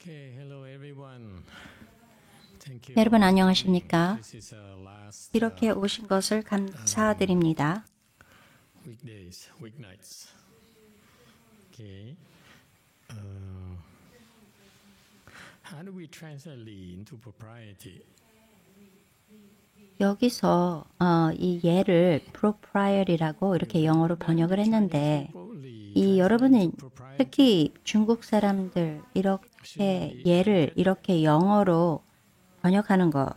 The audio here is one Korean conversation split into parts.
Okay, hello everyone. Thank you. 여러분 안녕하십니까? This is our last 이렇게 오신 것을 감사드립니다. weekdays, weeknights. Okay. How do we translate lead into propriety? 여기서 이 예를 propriet이라고 이렇게 영어로 번역을 했는데 이 여러분은 특히 중국 사람들 이렇게 예를 이렇게 영어로 번역하는 거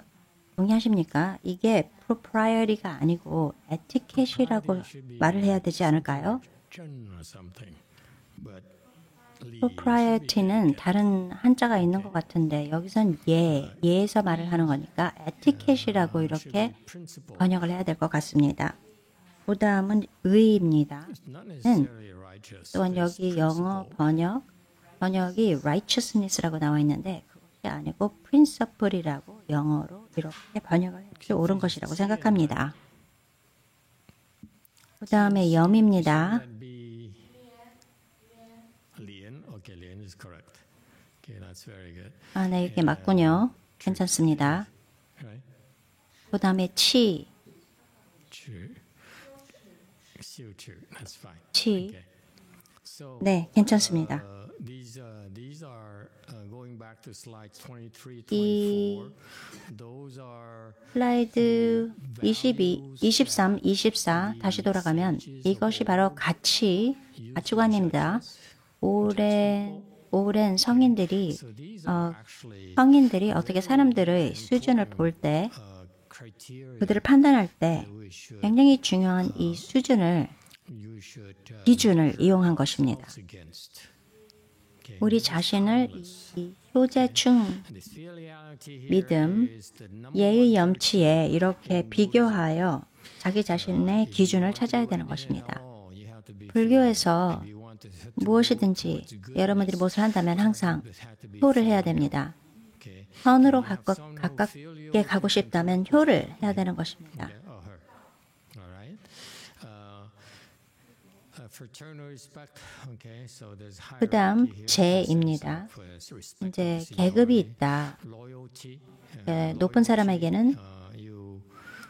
동의하십니까? 이게 propriety가 아니고 etiquette이라고 말을 해야 되지 않을까요? propriety는 다른 한자가 있는 것 같은데 여기선 예에서 말을 하는 거니까 etiquette이라고 이렇게 번역을 해야 될 것 같습니다. 그 다음은 의입니다. 또한 여기 영어 번역이 righteousness라고 나와 있는데 그것이 아니고 principle이라고 영어로 이렇게 번역을 해도 옳은 것이라고 생각합니다. 그 다음에 염입니다. Okay, Lian is correct. Okay, that's very good. 네, 이게 맞군요. 괜찮습니다. Right? 그 다음에 치, Xiu, that's fine. 치. Okay. So, 네, 괜찮습니다. these are going back to slides 23, 이 24. Those are 슬라이드 22, 23, 24 다시 돌아가면 이것이 바로 가치관입니다. 오랜 성인들이 어떻게 사람들의 수준을 볼 때 그들을 판단할 때 굉장히 중요한 이 기준을 이용한 것입니다. 우리 자신을 이 효자충 믿음, 예의 염치에 이렇게 비교하여 자기 자신의 기준을 찾아야 되는 것입니다. 불교에서 무엇이든지 여러분들이 무엇을 한다면 항상 효를 해야 됩니다. 선으로 가깝게 가고 싶다면 효를 해야 되는 것입니다. 그 다음 제입니다. 이제 계급이 있다. 높은 사람에게는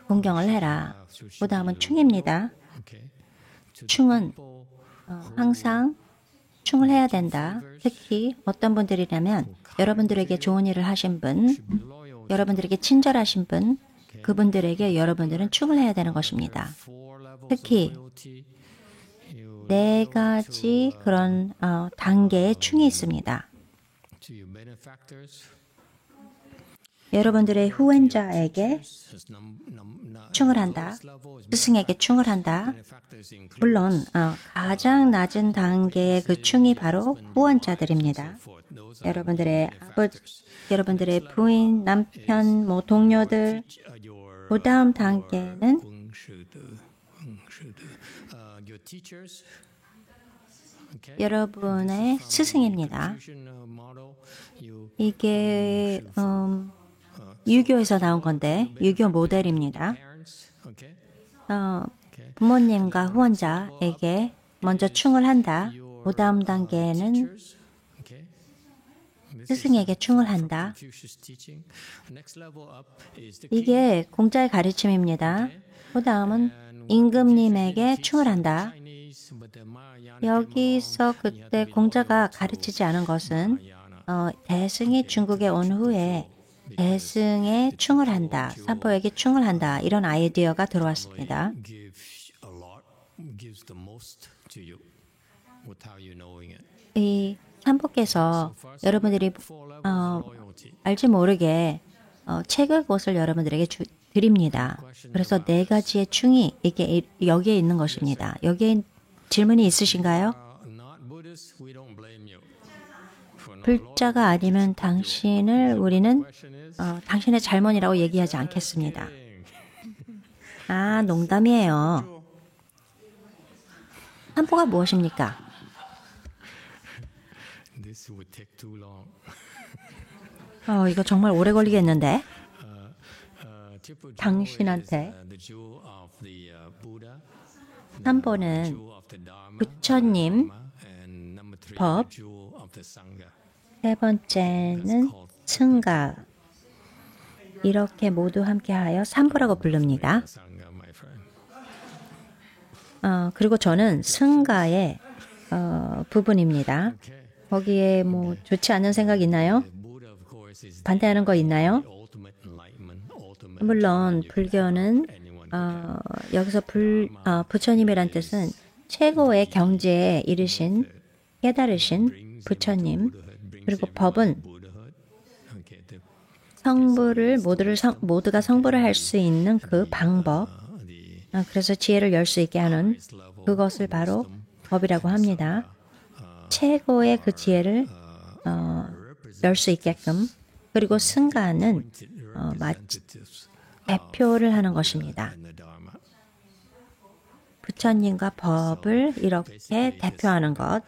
공경을 해라. 그 다음은 충입니다. 충은 항상 충을 해야 된다. 특히 어떤 분들이냐면 여러분들에게 좋은 일을 하신 분, 여러분들에게 친절하신 분, 그분들에게 여러분들은 충을 해야 되는 것입니다. 특히 4가지 그런 단계의 충이 있습니다. 여러분들의 후원자에게 충을 한다. 스승에게 충을 한다. 물론 가장 낮은 단계의 그 충이 바로 후원자들입니다. 여러분들의 아버지, 여러분들의 부인, 남편, 동료들. 그 다음 단계는 여러분의 스승입니다. 이게 유교에서 나온 건데 유교 모델입니다. 부모님과 후원자에게 먼저 충을 한다. 그 다음 단계는 스승에게 충을 한다. 이게 공자의 가르침입니다. 그 다음은 임금님에게 충을 한다. 여기서 그때 공자가 가르치지 않은 것은 대승이 중국에 온 후에 대승에 충을 한다. 산보에게 충을 한다. 이런 아이디어가 들어왔습니다. 이 산보께서 여러분들이 알지 모르게 책의 것을 여러분들에게 드립니다. 그래서 4가지의 충이 여기에 있는 것입니다. 여기에 질문이 있으신가요? 불자가 아니면 우리는 당신의 잘못이라고 얘기하지 않겠습니다. 농담이에요. 산보가 무엇입니까? 이거 정말 오래 걸리겠는데? 당신한테 산보는 부처님 법, 세 번째는 승가. 이렇게 모두 함께하여 삼부라고 부릅니다. 그리고 저는 승가의 부분입니다. 거기에 뭐 좋지 않은 생각 있나요? 반대하는 거 있나요? 물론 불교는 여기서 부처님이란 뜻은 최고의 경지에 이르신 깨달으신 부처님, 그리고 법은 성부를 모두가 성부를 할 수 있는 그 방법, 그래서 지혜를 열 수 있게 하는 그것을 바로 법이라고 합니다. 최고의 그 지혜를 열 수 있게끔. 그리고 승가는 마치 대표를 하는 것입니다. 부처님과 법을 이렇게 대표하는 것.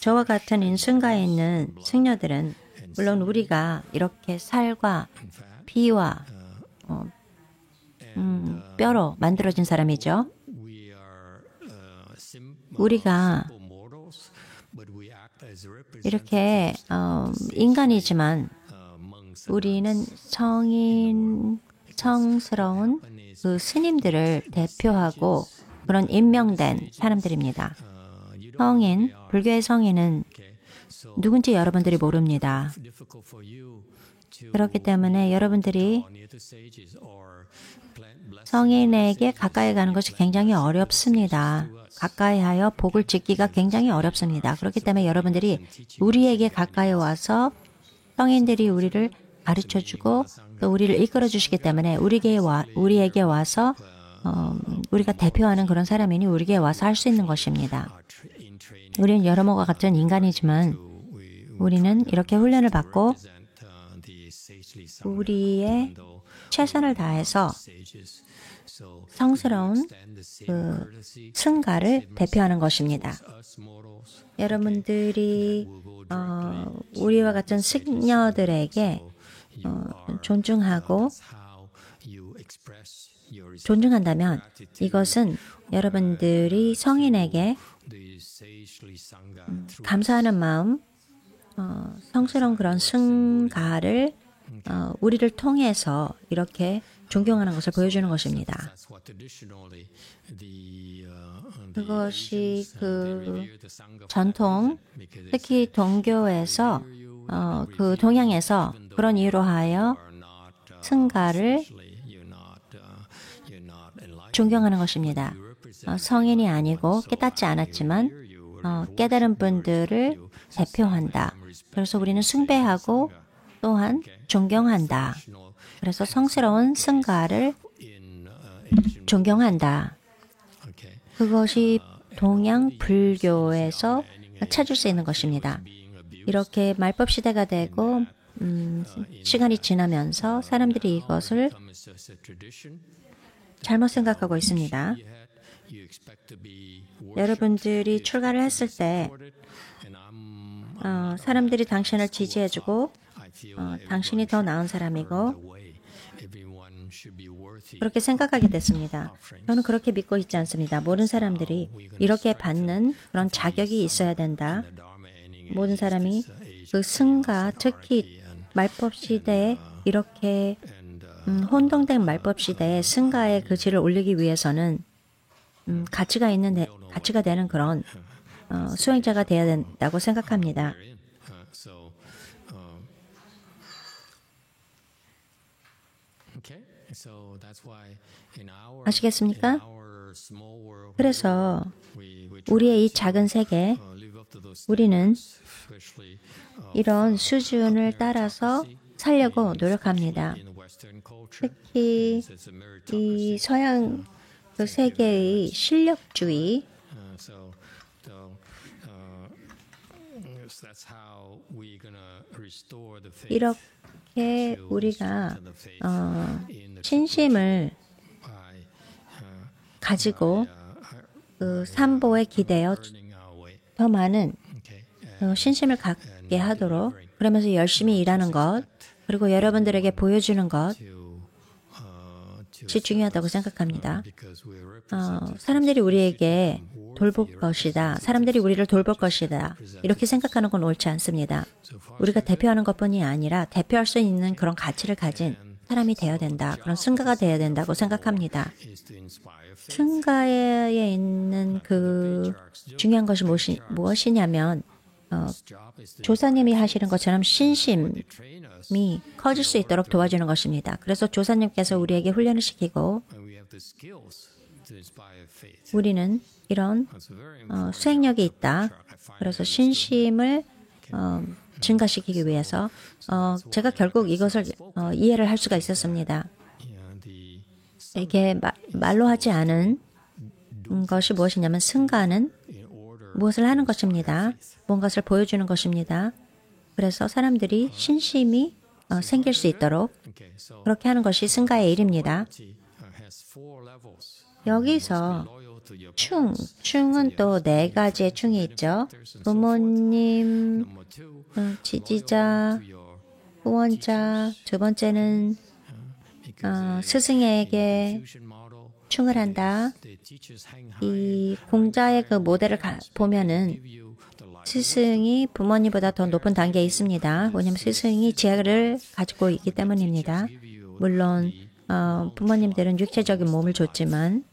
저와 같은 인승가에 있는 승려들은 물론 우리가 이렇게 살과 피와 뼈로 만들어진 사람이죠. 우리가 이렇게 인간이지만 우리는 성스러운 그 스님들을 대표하고 그런 임명된 사람들입니다. 성인, 불교의 성인은 누군지 여러분들이 모릅니다. 그렇기 때문에 여러분들이 성인에게 가까이 가는 것이 굉장히 어렵습니다. 가까이 하여 복을 짓기가 굉장히 어렵습니다. 그렇기 때문에 여러분들이 우리에게 가까이 와서 성인들이 우리를 가르쳐주고 또 우리를 이끌어 주시기 때문에 우리에게 와서 우리가 대표하는 그런 사람이니 우리에게 와서 할 수 있는 것입니다. 우리는 여러모가 같은 인간이지만 우리는 이렇게 훈련을 받고 우리의 최선을 다해서 성스러운 그 승가를 대표하는 것입니다. 여러분들이 우리와 같은 승려들에게 존중한다면 이것은 여러분들이 성인에게 감사하는 마음, 성스러운 그런 승가를 우리를 통해서 이렇게 존경하는 것을 보여주는 것입니다. 그것이 그 전통, 특히 동교에서 그 동양에서 그런 이유로 하여 승가를 존경하는 것입니다. 성인이 아니고 깨닫지 않았지만 깨달은 분들을 대표한다. 그래서 우리는 숭배하고 또한 존경한다. 그래서 성스러운 승가를 존경한다. 그것이 동양 불교에서 찾을 수 있는 것입니다. 이렇게 말법 시대가 되고 시간이 지나면서 사람들이 이것을 잘못 생각하고 있습니다. 여러분들이 출가를 했을 때 사람들이 당신을 지지해주고 당신이 더 나은 사람이고 그렇게 생각하게 됐습니다. 저는 그렇게 믿고 있지 않습니다. 모든 사람들이 이렇게 받는 그런 자격이 있어야 된다. 모든 사람이 그 승가, 특히 말법 시대에 이렇게 혼동된 말법 시대에 승가의 그 질을 올리기 위해서는 가치가 되는 그런 수행자가 되어야 된다고 생각합니다. 아시겠습니까? 그래서 우리의 이 작은 세계, 우리는 이런 수준을 따라서 살려고 노력합니다. 특히 이 서양 그 세계의 실력주의, 이렇게 우리가 신심을 가지고 그 삼보에 기대어 더 많은 신심을 갖게 하도록 그러면서 열심히 일하는 것, 그리고 여러분들에게 보여주는 것, 것이 중요하다고 생각합니다. 사람들이 우리에게 돌볼 것이다. 사람들이 우리를 돌볼 것이다. 이렇게 생각하는 건 옳지 않습니다. 우리가 대표하는 것뿐이 아니라 대표할 수 있는 그런 가치를 가진 사람이 되어야 된다. 그런 승가가 되어야 된다고 생각합니다. 승가에 있는 그 중요한 것이 무엇이냐면 조사님이 하시는 것처럼 신심이 커질 수 있도록 도와주는 것입니다. 그래서 조사님께서 우리에게 훈련을 시키고 우리는 이런 수행력이 있다. 그래서 신심을 증가시키기 위해서 제가 결국 이것을 이해를 할 수가 있었습니다. 이게 말로 하지 않은 것이 무엇이냐면 승가는 무엇을 하는 것입니다. 뭔가를 보여주는 것입니다. 그래서 사람들이 신심이 생길 수 있도록 그렇게 하는 것이 승가의 일입니다. 여기서 충은 또 4가지의 충이 있죠. 부모님, 지지자, 후원자, 두 번째는 스승에게 충을 한다. 이 공자의 그 모델을 보면은 스승이 부모님보다 더 높은 단계에 있습니다. 왜냐하면 스승이 지혜를 가지고 있기 때문입니다. 물론 부모님들은 육체적인 몸을 줬지만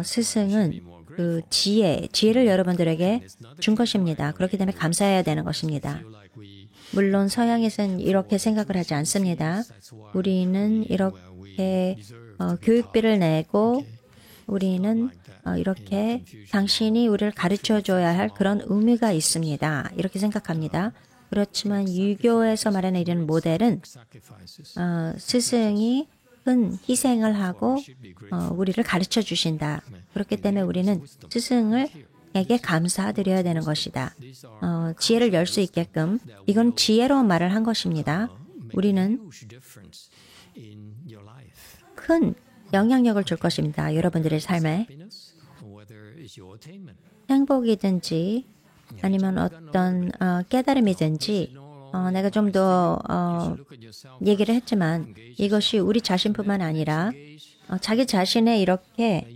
스승은 그 지혜를 여러분들에게 준 것입니다. 그렇기 때문에 감사해야 되는 것입니다. 물론 서양에서는 이렇게 생각을 하지 않습니다. 우리는 이렇게 교육비를 내고 우리는 이렇게 당신이 우리를 가르쳐줘야 할 그런 의미가 있습니다. 이렇게 생각합니다. 그렇지만 유교에서 말하는 이런 모델은 스승이 큰 희생을 하고 우리를 가르쳐 주신다. 그렇기 때문에 우리는 스승에게 감사드려야 되는 것이다. 지혜를 열 수 있게끔 이건 지혜로운 말을 한 것입니다. 우리는 큰 영향력을 줄 것입니다. 여러분들의 삶에 행복이든지 아니면 어떤 깨달음이든지 내가 좀 더 얘기를 했지만 이것이 우리 자신뿐만 아니라 자기 자신의 이렇게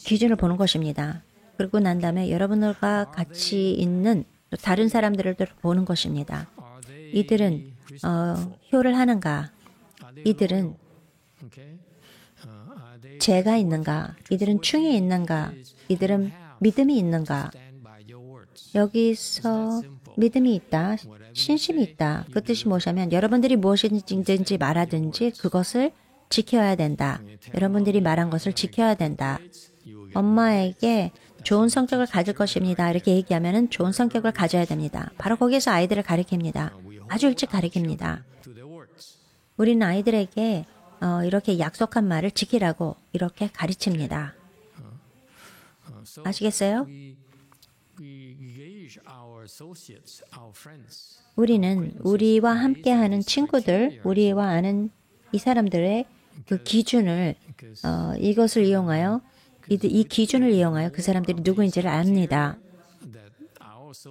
기준을 보는 것입니다. 그리고 난 다음에 여러분들과 같이 있는 다른 사람들을 보는 것입니다. 이들은 효를 하는가? 이들은 재가 있는가? 이들은 충이 있는가? 이들은 믿음이 있는가? 여기서 믿음이 있다, 신심이 있다. 그 뜻이 무엇이냐면 여러분들이 무엇이든지 말하든지 그것을 지켜야 된다. 여러분들이 말한 것을 지켜야 된다. 엄마에게 좋은 성격을 가질 것입니다. 이렇게 얘기하면 좋은 성격을 가져야 됩니다. 바로 거기에서 아이들을 가르칩니다. 아주 일찍 가르칩니다. 우리는 아이들에게 이렇게 약속한 말을 지키라고 이렇게 가르칩니다. 아시겠어요? 우리는 우리와 함께하는 친구들, 우리와 아는 이 사람들의 그 기준을 이것을 이용하여 이 기준을 이용하여 그 사람들이 누구인지를 압니다.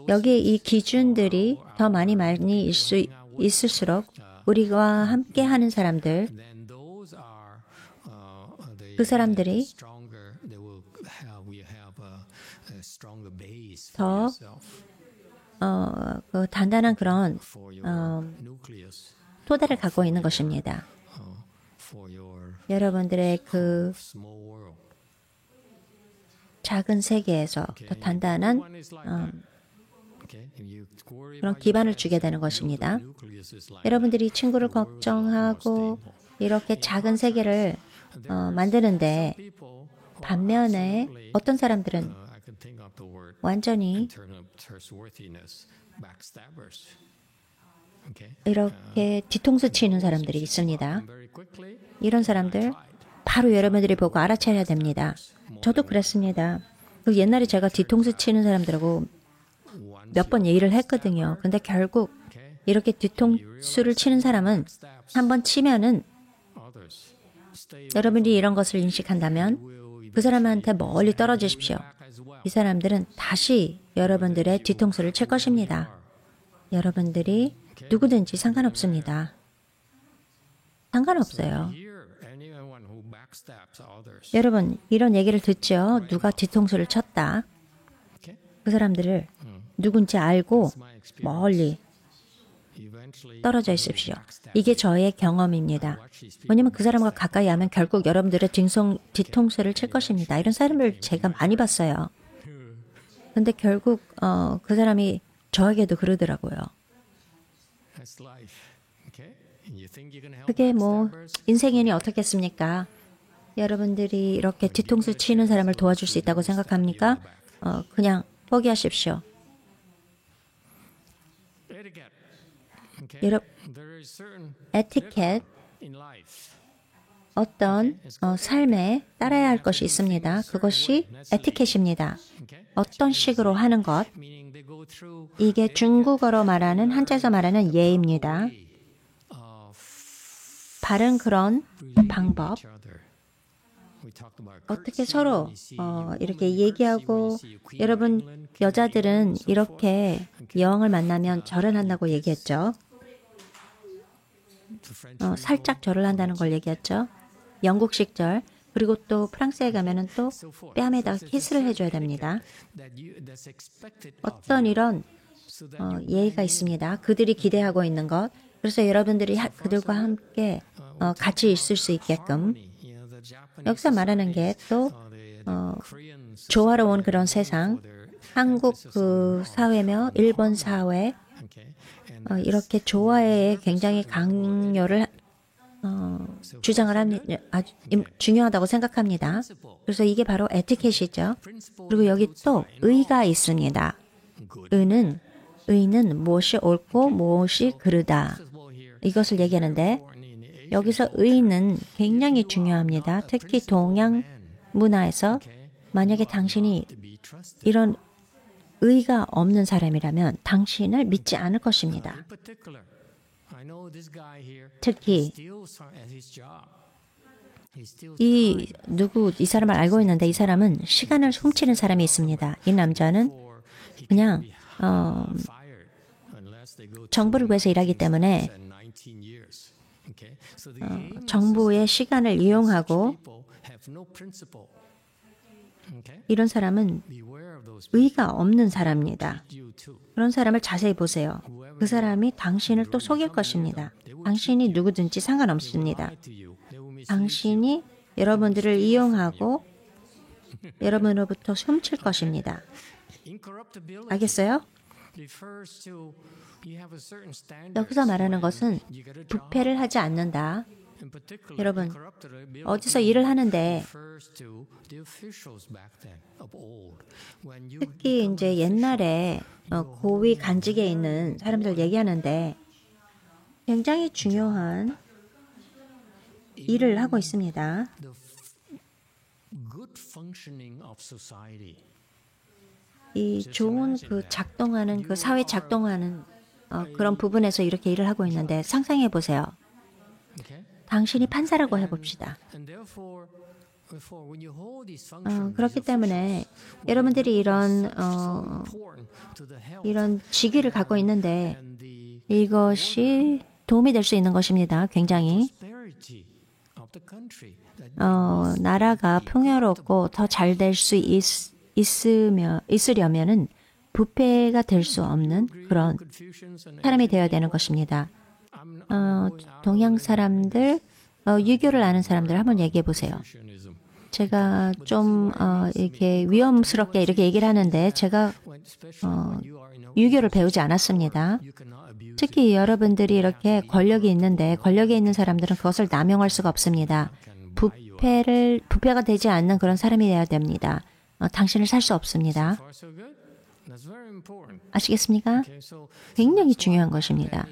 여기 이 기준들이 더 많이 있을수록 우리와 함께하는 사람들, 그 사람들이 더 그 단단한 그런 토대를 갖고 있는 것입니다. 여러분들의 그 작은 세계에서 더 단단한 그런 기반을 주게 되는 것입니다. 여러분들이 친구를 걱정하고 이렇게 작은 세계를 만드는데 반면에 어떤 사람들은 완전히 이렇게 뒤통수 치는 사람들이 있습니다. 이런 사람들 바로 여러분들이 보고 알아차려야 됩니다. 저도 그랬습니다. 옛날에 제가 뒤통수 치는 사람들하고 몇 번 얘기를 했거든요. 근데 결국 이렇게 뒤통수를 치는 사람은 한번 치면은 여러분이 이런 것을 인식한다면 그 사람한테 멀리 떨어지십시오. 이 사람들은 다시 여러분들의 뒤통수를 칠 것입니다. 여러분들이 누구든지 상관없습니다. 상관없어요. 여러분 이런 얘기를 듣죠. 누가 뒤통수를 쳤다. 그 사람들을 누군지 알고 멀리 떨어져 있으십시오. 이게 저의 경험입니다. 왜냐면 그 사람과 가까이 하면 결국 여러분들의 뒤통수를 칠 것입니다. 이런 사람을 제가 많이 봤어요. 근데 결국 그 사람이 저에게도 그러더라고요. 그게 뭐 인생이니 어떻겠습니까? 여러분들이 이렇게 뒤통수 치는 사람을 도와줄 수 있다고 생각합니까? 그냥 포기하십시오. 에티켓, 어떤 삶에 따라야 할 것이 있습니다. 그것이 에티켓입니다. 어떤 식으로 하는 것, 이게 중국어로 말하는, 한자에서 말하는 예입니다. 바른 그런 방법, 어떻게 서로 이렇게 얘기하고, 여러분 여자들은 이렇게 여왕을 만나면 절을 한다고 얘기했죠. 살짝 절을 한다는 걸 얘기했죠. 영국식 절. 그리고 또 프랑스에 가면은 또 뺨에다가 키스를 해줘야 됩니다. 어떤 이런 예의가 있습니다. 그들이 기대하고 있는 것. 그래서 여러분들이 그들과 함께 같이 있을 수 있게끔. 여기서 말하는 게 또 조화로운 그런 세상. 한국 그 사회며 일본 사회 이렇게 조화에 굉장히 강요를 주장을 합니다. 아주 중요하다고 생각합니다. 그래서 이게 바로 에티켓이죠. 그리고 여기 또 의가 있습니다. 의는 무엇이 옳고 무엇이 그르다. 이것을 얘기하는데 여기서 의는 굉장히 중요합니다. 특히 동양 문화에서 만약에 당신이 이런 의가 없는 사람이라면 당신을 믿지 않을 것입니다. 특히 이 사람을 알고 있는데 이 사람은 시간을 훔치는 사람이 있습니다. 이 남자는 그냥 정부를 위해서 일하기 때문에 정부의 시간을 이용하고 이런 사람은 의가 없는 사람입니다. 그런 사람을 자세히 보세요. 그 사람이 당신을 또 속일 것입니다. 당신이 누구든지 상관없습니다. 당신이 여러분들을 이용하고 여러분으로부터 훔칠 것입니다. 알겠어요? 여기서 말하는 것은 부패를 하지 않는다. 여러분, 어디서 일을 하는데 특히 이제 옛날에 고위 간직에 있는 사람들 얘기하는데 굉장히 중요한 일을 하고 있습니다. 이 좋은 그 작동하는 그 사회 작동하는 그런 부분에서 이렇게 일을 하고 있는데 상상해 보세요. 당신이 판사라고 해봅시다. 그렇기 때문에 여러분들이 이런 직위를 갖고 있는데 이것이 도움이 될 수 있는 것입니다. 굉장히 나라가 평화롭고 더 잘 될 수 있으려면은 부패가 될 수 없는 그런 사람이 되어야 되는 것입니다. 동양 사람들, 유교를 아는 사람들 한번 얘기해 보세요. 제가 좀 이렇게 위험스럽게 이렇게 얘기를 하는데 제가 유교를 배우지 않았습니다. 특히 여러분들이 이렇게 권력이 있는데 권력에 있는 사람들은 그것을 남용할 수가 없습니다. 부패가 되지 않는 그런 사람이 되어야 됩니다. 당신을 살 수 없습니다. 아시겠습니까? 굉장히 중요한 것입니다.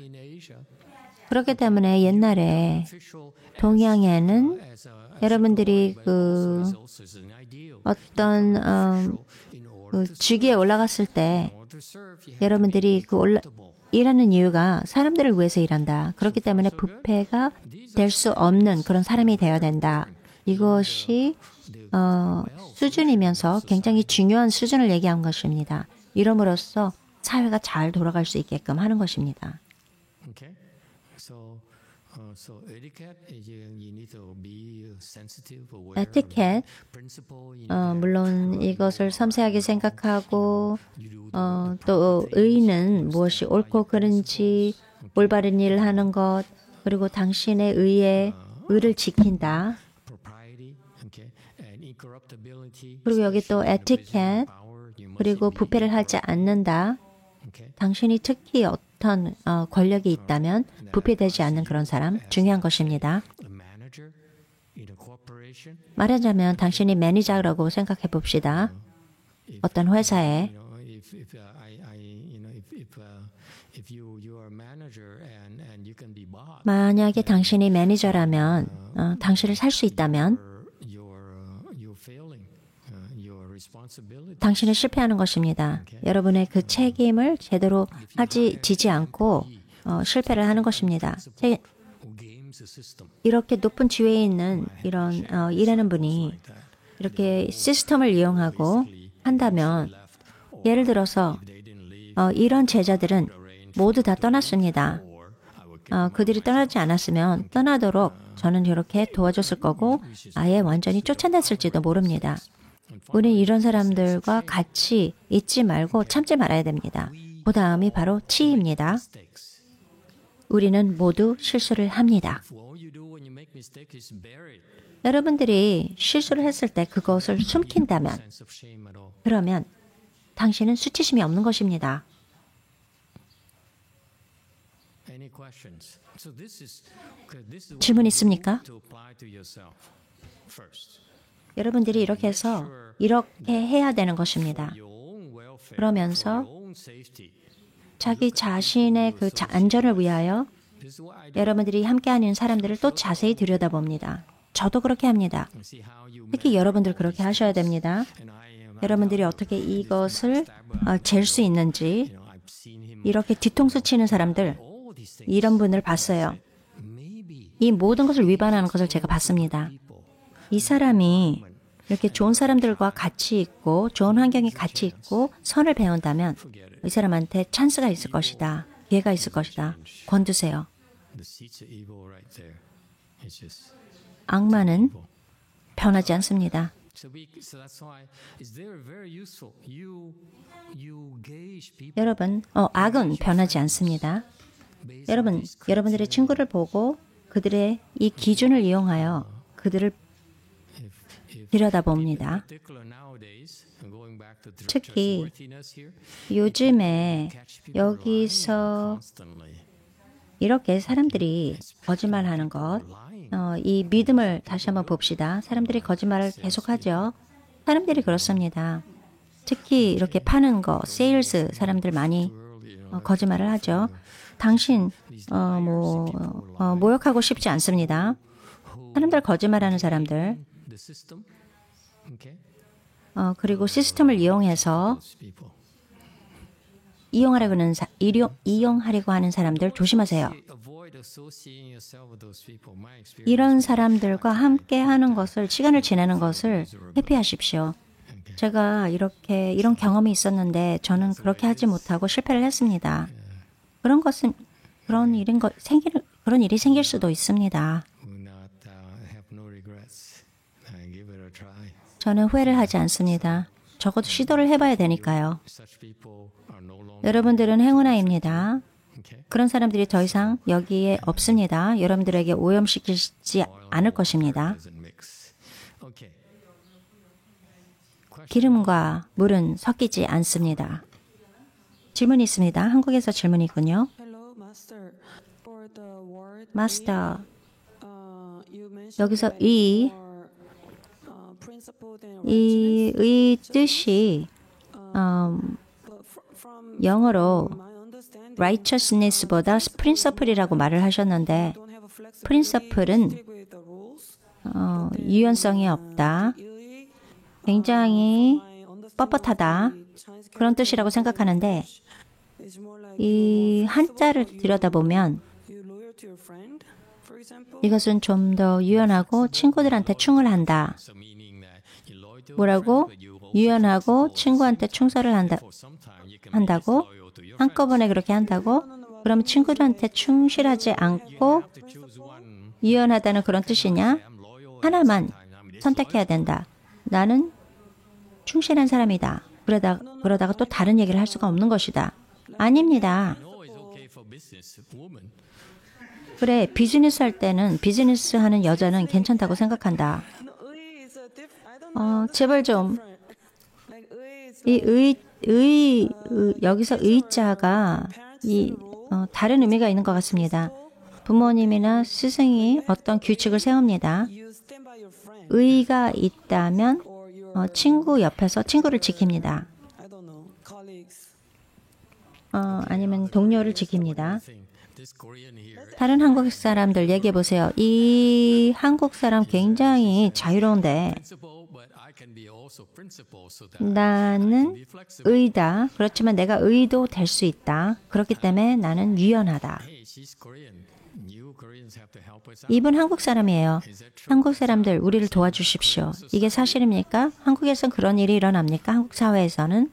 그렇기 때문에 옛날에 동양에는 여러분들이 어떤 직위에 올라갔을 때 여러분들이 일하는 이유가 사람들을 위해서 일한다. 그렇기 때문에 부패가 될 수 없는 그런 사람이 되어야 된다. 이것이 수준이면서 굉장히 중요한 수준을 얘기한 것입니다. 이름으로써 사회가 잘 돌아갈 수 있게끔 하는 것입니다. So etiquette, you need to be sensitive, aware. 에티켓, Principle, 물론 이것을 섬세하게 생각하고 또 의는 무엇이 옳고 그른지 올바른 일을 하는 것 그리고 당신의 의에 의를 지킨다. propriety, okay, and incorruptibility. 그리고 여기 또 에티켓 그리고 부패를 하지 않는다. Okay. 당신이 특히 어떤 권력이 있다면 부패되지 않는 그런 사람 중요한 것입니다. A manager in a corporation. 말하자면 당신이 매니저라고 생각해 봅시다. 어떤 회사에 If you are a manager and you can be bought, 만약에 당신이 매니저라면 당신을 살 수 있다면 you're failing your responsibility. 당신은 실패하는 것입니다. 여러분의 그 책임을 제대로 지지 않고 실패를 하는 것입니다. Who games the system 이렇게 높은 지위에 있는 이런 일하는 분이 like that. 이렇게 시스템을 이용하고 한다면 예를 들어서 They didn't leave 이런 제자들은 모두 다 떠났습니다. or I would 그들이 떠나지 않았으면 떠나도록 저는 이렇게 도와줬을 거고 아예 완전히 쫓아냈을지도 모릅니다. 우리는 이런 사람들과 같이 있지 말고 참지 말아야 됩니다. 그 다음이 바로 치입니다. mistakes. 우리는 모두 실수를 합니다. If all you do when you make mistake is bury it, 여러분들이 실수를 했을 때 그것을 숨긴다면 sense of shame at all. 그러면 당신은 수치심이 없는 것입니다. Any questions? So this is what 질문 you 있습니까? do to apply to yourself first. 여러분들이 이렇게 해서 이렇게 해야 되는 것입니다. Your own welfare, 그러면서 for your own safety. 자기 자신의 그 안전을 위하여 This is what I do. 여러분들이 함께하는 사람들을 또 자세히 들여다봅니다. 저도 그렇게 합니다. See how you 특히 여러분들 그렇게 하셔야 됩니다. and I am. 여러분들이 어떻게 이것을 잴 수 있는지 I've seen him. 이렇게 뒤통수 치는 사람들 All these things. 이런 분을 봤어요. Maybe 이 모든 것을 위반하는 것을 제가 봤습니다. people. 이 사람이 이렇게 좋은 사람들과 같이 있고 좋은 환경에 같이 있고 선을 배운다면 Forget it. 이 사람한테 찬스가 있을 것이다. 기회가 있을 것이다. 건두세요. The seeds of evil right there. It's just. 악마는 변하지 않습니다. So that's why it's very useful. You gauge people. 여러분, 악은 변하지 않습니다. based 여러분, 여러분들의 친구를 보고 그들의 이 기준을 이용하여 그들을 if 들여다봅니다. particular nowadays, going back to 특히 trustworthiness here, 요즘에 catch people 여기서 constantly. 이렇게 사람들이 거짓말하는 것, 이 믿음을 다시 한번 봅시다. 사람들이 거짓말을 계속하죠. 사람들이 그렇습니다. 특히 이렇게 파는 거, 세일스 사람들 많이 거짓말을 하죠. 당신 모욕하고 싶지 않습니다. 사람들 거짓말하는 사람들, The system, okay? 그리고 시스템을 이용해서 Those people. 이용하려고 하는 사람들 조심하세요. Avoid associating yourself with those people. My experience. 이런 사람들과 함께 하는 것을, 시간을 지내는 것을 회피하십시오. 제가 이런 경험이 있었는데 저는 그렇게 하지 못하고 실패를 했습니다. 그런 것은 그런 일이 생길 수도 있습니다. Will not have no regrets. Give it a try. 저는 후회를 하지 않습니다. 적어도 시도를 해봐야 되니까요. Such people are no longer. 여러분들은 행운아입니다. Okay. 그런 사람들이 더 이상 여기에 없습니다. 여러분들에게 오염시키지 않을 것입니다. Doesn't mix. Okay. 기름과 물은 섞이지 않습니다. 질문이 있습니다. 한국에서 질문이 있군요. Hello, Master. For the word 마스터, you mentioned 여기서 that 의, for, principled and 이 뜻이 but from 영어로 my understanding, righteousness보다 principle이라고 말을 하셨는데 don't have a flexibility principle은 to stick with the rules. 유연성이 없다. Really, 굉장히 my understanding 뻣뻣하다. Chinese 그런 뜻이라고 생각하는데 is more like 이 한자를 들여다보면 you loyal to your friend, for example. 이것은 좀 더 유연하고 친구들한테 충을 한다. So meaning that you're loyal to a 뭐라고? friend, but you also 유연하고 친구한테 충성을 for some time you can be 한다고? loyal to your 한꺼번에 그렇게 한다고? 그럼 친구들한테 충실하지 않고 have to choose one. 유연하다는 그런 뜻이냐? 하나만 선택해야 된다. 나는 충실한 사람이다. 그러다가 또 다른 얘기를 할 수가 없는 것이다. 아닙니다. 그래, 비즈니스 할 때는 비즈니스 하는 여자는 괜찮다고 생각한다. No, 의 is a I don't know. 제발 좀 Like 의 is 이 여기서 의자가 다른 의미가 있는 것 같습니다. 부모님이나 스승이 어떤 규칙을 세웁니다. you stand by your friend 의가 있다면 or your 친구 옆에서 친구를 지킵니다. I don't know colleagues. 아니면 동료를 지킵니다. 다른 한국 사람들 얘기해 보세요. 이 한국 사람 굉장히 자유로운데 나는 의다. 그렇지만 내가 의도 될 수 있다. 그렇기 때문에 나는 유연하다. 이분 한국 사람이에요. 한국 사람들 우리를 도와주십시오. 이게 사실입니까? 한국에선 그런 일이 일어납니까? 한국 사회에서는?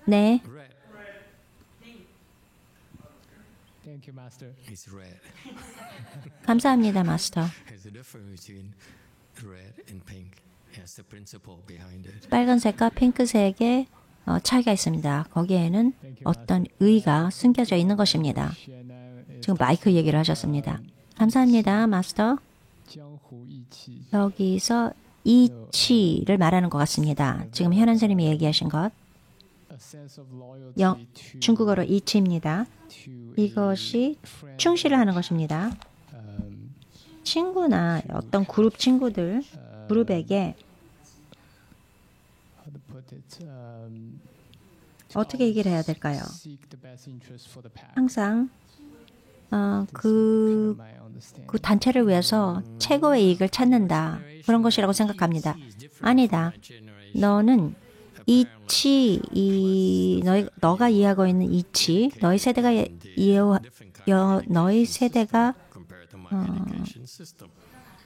네. Thank you, Master. It's red. 감사합니다, 마스터. There's a difference between red and pink. Has the principle behind it. 빨간색과 핑크색의 차이가 있습니다. 거기에는 어떤 의가 숨겨져 있는 것입니다. 지금 마이크 얘기를 하셨습니다. 감사합니다, 마스터. 여기서 이치를 말하는 것 같습니다. 지금 현안 선생님이 얘기하신 것. 중국어로 이치입니다. 이것이 충실을 하는 것입니다. 친구나 어떤 그룹 친구들, 그룹에게 어떻게 얘기를 해야 될까요? 항상 그 단체를 위해서 최고의 이익을 찾는다. 그런 것이라고 생각합니다. 아니다. 너는 이치, 너가 이해하고 있는 이치, 너희 세대가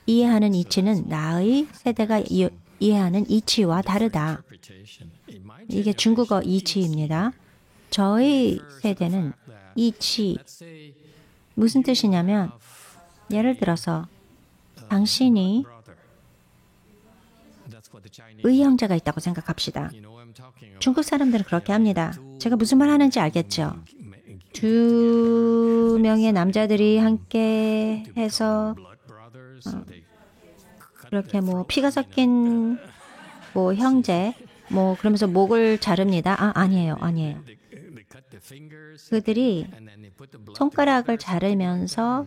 이해하는 이치는 나의 세대가 이해하는 이치와 다르다. 이게 중국어 이치입니다. 저희 세대는 이치, 무슨 뜻이냐면 예를 들어서 당신이 의 형제가 있다고 생각합시다. 중국 사람들은 그렇게 합니다. 제가 무슨 말 하는지 알겠죠? 두 명의 남자들이 함께 해서 이렇게 뭐 피가 섞인 뭐 형제 뭐 그러면서 목을 자릅니다. 아니에요. 그들이 손가락을 자르면서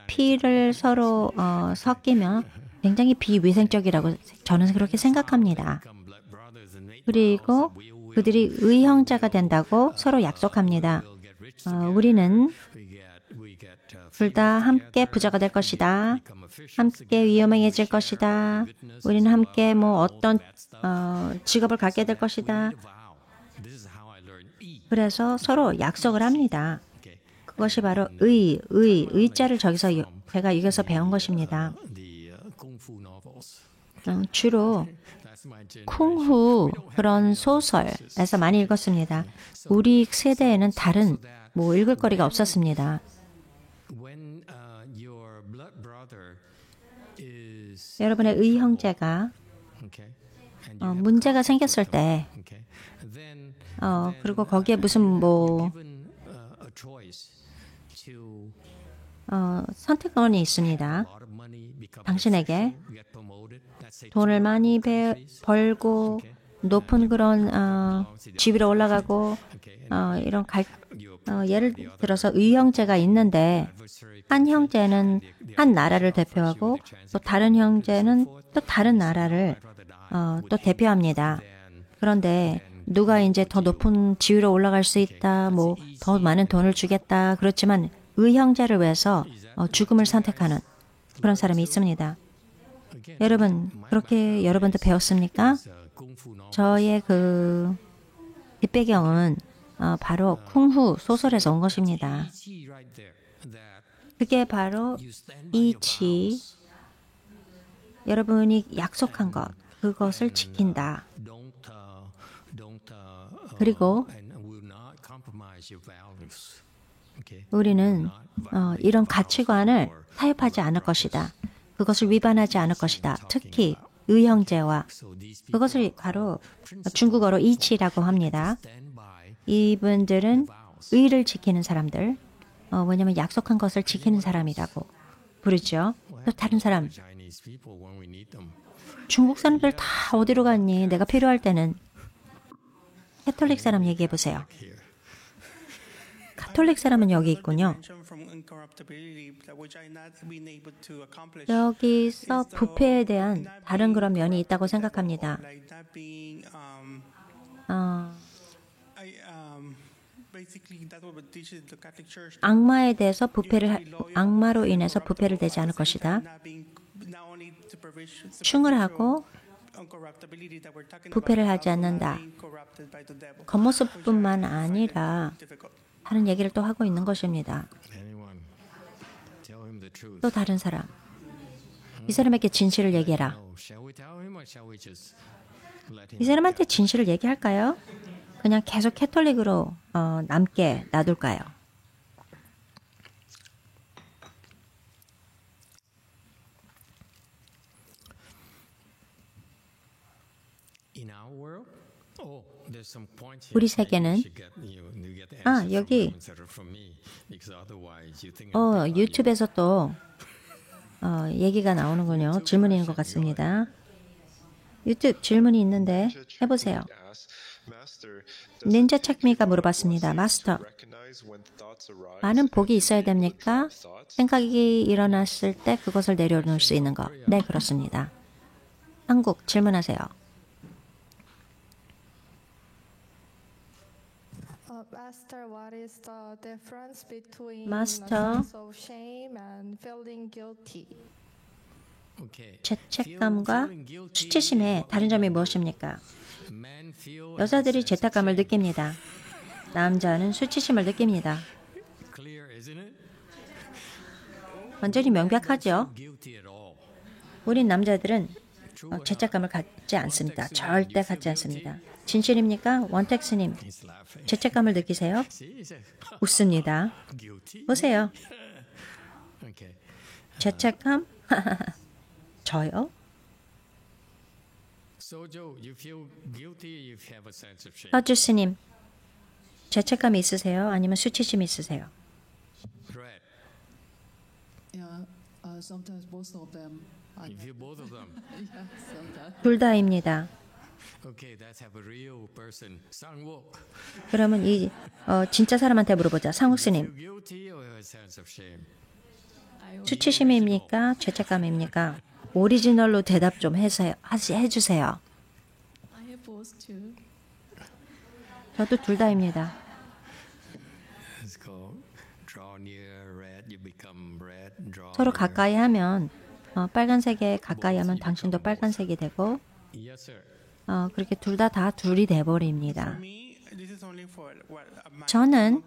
피를 서로 섞이면 굉장히 비위생적이라고 저는 그렇게 생각합니다. 그리고 그들이 의형제가 된다고 서로 약속합니다. 우리는 둘 다 함께 부자가 될 것이다. 함께 위험해질 것이다. 우리는 함께 뭐 어떤 직업을 갖게 될 것이다. 그래서 서로 약속을 합니다. 그것이 바로 의자를 저기서 제가 여기서 배운 것입니다. 주로 쿵후 그런 소설에서 많이 읽었습니다. 우리 세대에는 다른 뭐 읽을 거리가 없었습니다. 여러분의 의 형제가 문제가 생겼을 때 그리고 거기에 무슨 뭐 선택권이 있습니다. 당신에게 돈을 많이 벌고 높은 그런 지위로 올라가고 이런 예를 들어서 의 형제가 있는데 한 형제는 한 나라를 대표하고 또 다른 형제는 또 다른 나라를 또 대표합니다. 그런데 누가 이제 더 높은 지위로 올라갈 수 있다, 뭐 더 많은 돈을 주겠다. 그렇지만 의 형제를 위해서 죽음을 선택하는 그런 사람이 있습니다. 여러분 그렇게 여러분도 배웠습니까? 저의 그 뒷배경은 바로 쿵후 소설에서 온 것입니다. 그게 바로 이치, 여러분이 약속한 것, 그것을 지킨다. 그리고 우리는 이런 가치관을 타협하지 않을 것이다. 그것을 위반하지 않을 것이다. 특히 의형제와 그것을 바로 중국어로 이치라고 합니다. 이분들은 의를 지키는 사람들, 왜냐하면 약속한 것을 지키는 사람이라고 부르죠. 또 다른 사람, 중국 사람들 다 어디로 갔니? 내가 필요할 때는. 캐톨릭 사람 얘기해 보세요. 가톨릭 사람은 여기 있군요. 여기서 부패에 대한 다른 그런 면이 있다고 생각합니다. 악마에 대해서 악마로 인해서 부패를 되지 않을 것이다. 충을 하고 부패를 하지 않는다. 겉모습뿐만 아니라 다른 얘기를 또 하고 있는 것입니다. 또 다른 사람. 이 사람에게 진실을 얘기해라. 이 사람한테 진실을 얘기할까요? 그냥 계속 캐톨릭으로 남게 놔둘까요? 우리 세계는 여기 유튜브에서 또 얘기가 나오는군요. 질문이 있는 것 같습니다. 유튜브 질문이 있는데 해보세요. 닌자 착미가 물어봤습니다. 마스터, 많은 복이 있어야 됩니까? 생각이 일어났을 때 그것을 내려놓을 수 있는 것. 네, 그렇습니다. 한국 질문하세요. Master, what is the difference between Master. sense of shame and feeling guilty? 죄책감과 수치심의 다른 점이 무엇입니까? 여자들이 죄책감을 느낍니다. 남자는 수치심을 느낍니다. 완전히 명백하죠? 우린 남자들은 죄책감을 갖지 않습니다. 절대 갖지 않습니다. 진실입니까? 원텍스님, 죄책감을 느끼세요? 웃습니다. 보세요. 죄책감? 저요? 서주스님, 죄책감이 있으세요? 아니면 수치심이 있으세요? Sometimes both of them. You feel both of them. Yeah, sometimes. 둘 다입니다. Okay, let's have a real person. Sang-wook. 그러면 이 진짜 사람한테 물어보자. 상욱스님, Feel guilty or a sense of shame? 수치심입니까? 죄책감입니까? 오리지널로 대답 좀 해주세요. I have both too. 저도 둘 다입니다. It's called draw near red, you become red. Draw 서로 near. 가까이 하면 빨간색에 가까이 하면 당신도 빨간색이 되고 Yes, sir. 그렇게 둘 다 둘이 돼버립니다. 저는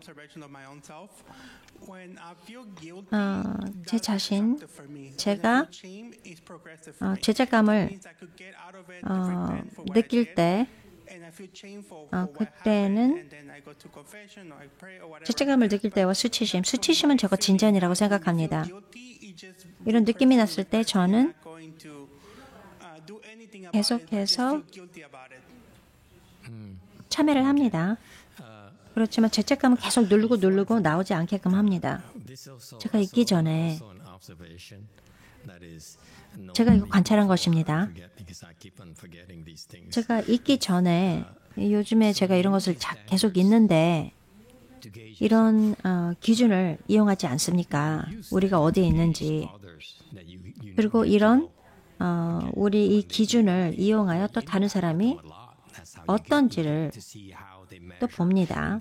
제 자신, 제가 죄책감을 느낄 때 그때는 죄책감을 느낄 때와 수치심은 저거 진전이라고 생각합니다. 이런 느낌이 났을 때 저는 계속해서 참여를 합니다. 그렇지만 죄책감은 계속 누르고 나오지 않게끔 합니다. 제가 있기 전에 제가 이거 관찰한 것입니다. 제가 있기 전에 요즘에 제가 이런 것을 계속 있는데 이런 기준을 이용하지 않습니까? 우리가 어디에 있는지. 그리고 이런 우리 이 기준을 이용하여 또 다른 사람이 어떤지를 또 봅니다.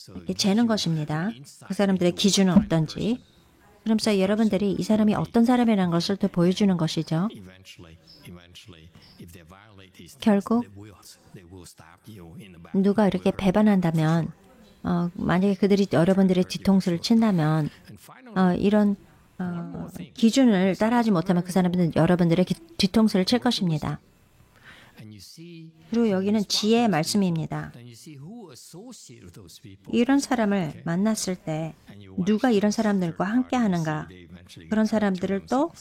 이렇게 재는 것입니다. 그 사람들의 기준은 어떤지. 그러면서 여러분들이 이 사람이 어떤 사람이라는 것을 또 보여주는 것이죠. 결국 누가 이렇게 배반한다면 만약에 그들이 여러분들의 뒤통수를 친다면 이런 기준을 따라하지 못하면 그 사람들은 여러분들의 뒤통수를 칠 것입니다. 그리고 여기는 지혜의 말씀입니다. associate with those people. 이런 사람을 만났을 때 누가 이런 사람들과 함께 하는가, 그런 사람들을 또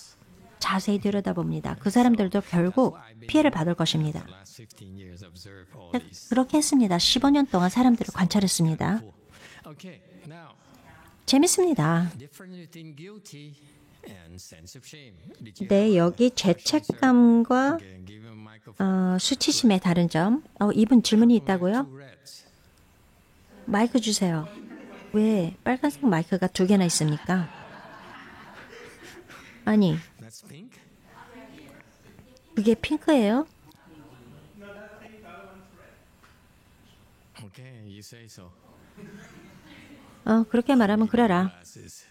자세히 들여다봅니다. 그 사람들도 결국 피해를 받을 것입니다. Last 15 years observe all 네, these. 그렇게 했습니다. 15년 동안 사람들을 관찰했습니다. Okay, now 재밌습니다. difference between guilty and sense of shame. Did you 네, 여기 죄책감과 again give him a microphone? 수치심의 다른 점. 이분 질문이 있다고요? Two reds. 마이크 주세요. 왜 빨간색 마이크가 2개나 있습니까? 아니, That's pink. 그게 핑크예요? Okay, you say so. 그렇게 말하면 그래라. Glasses.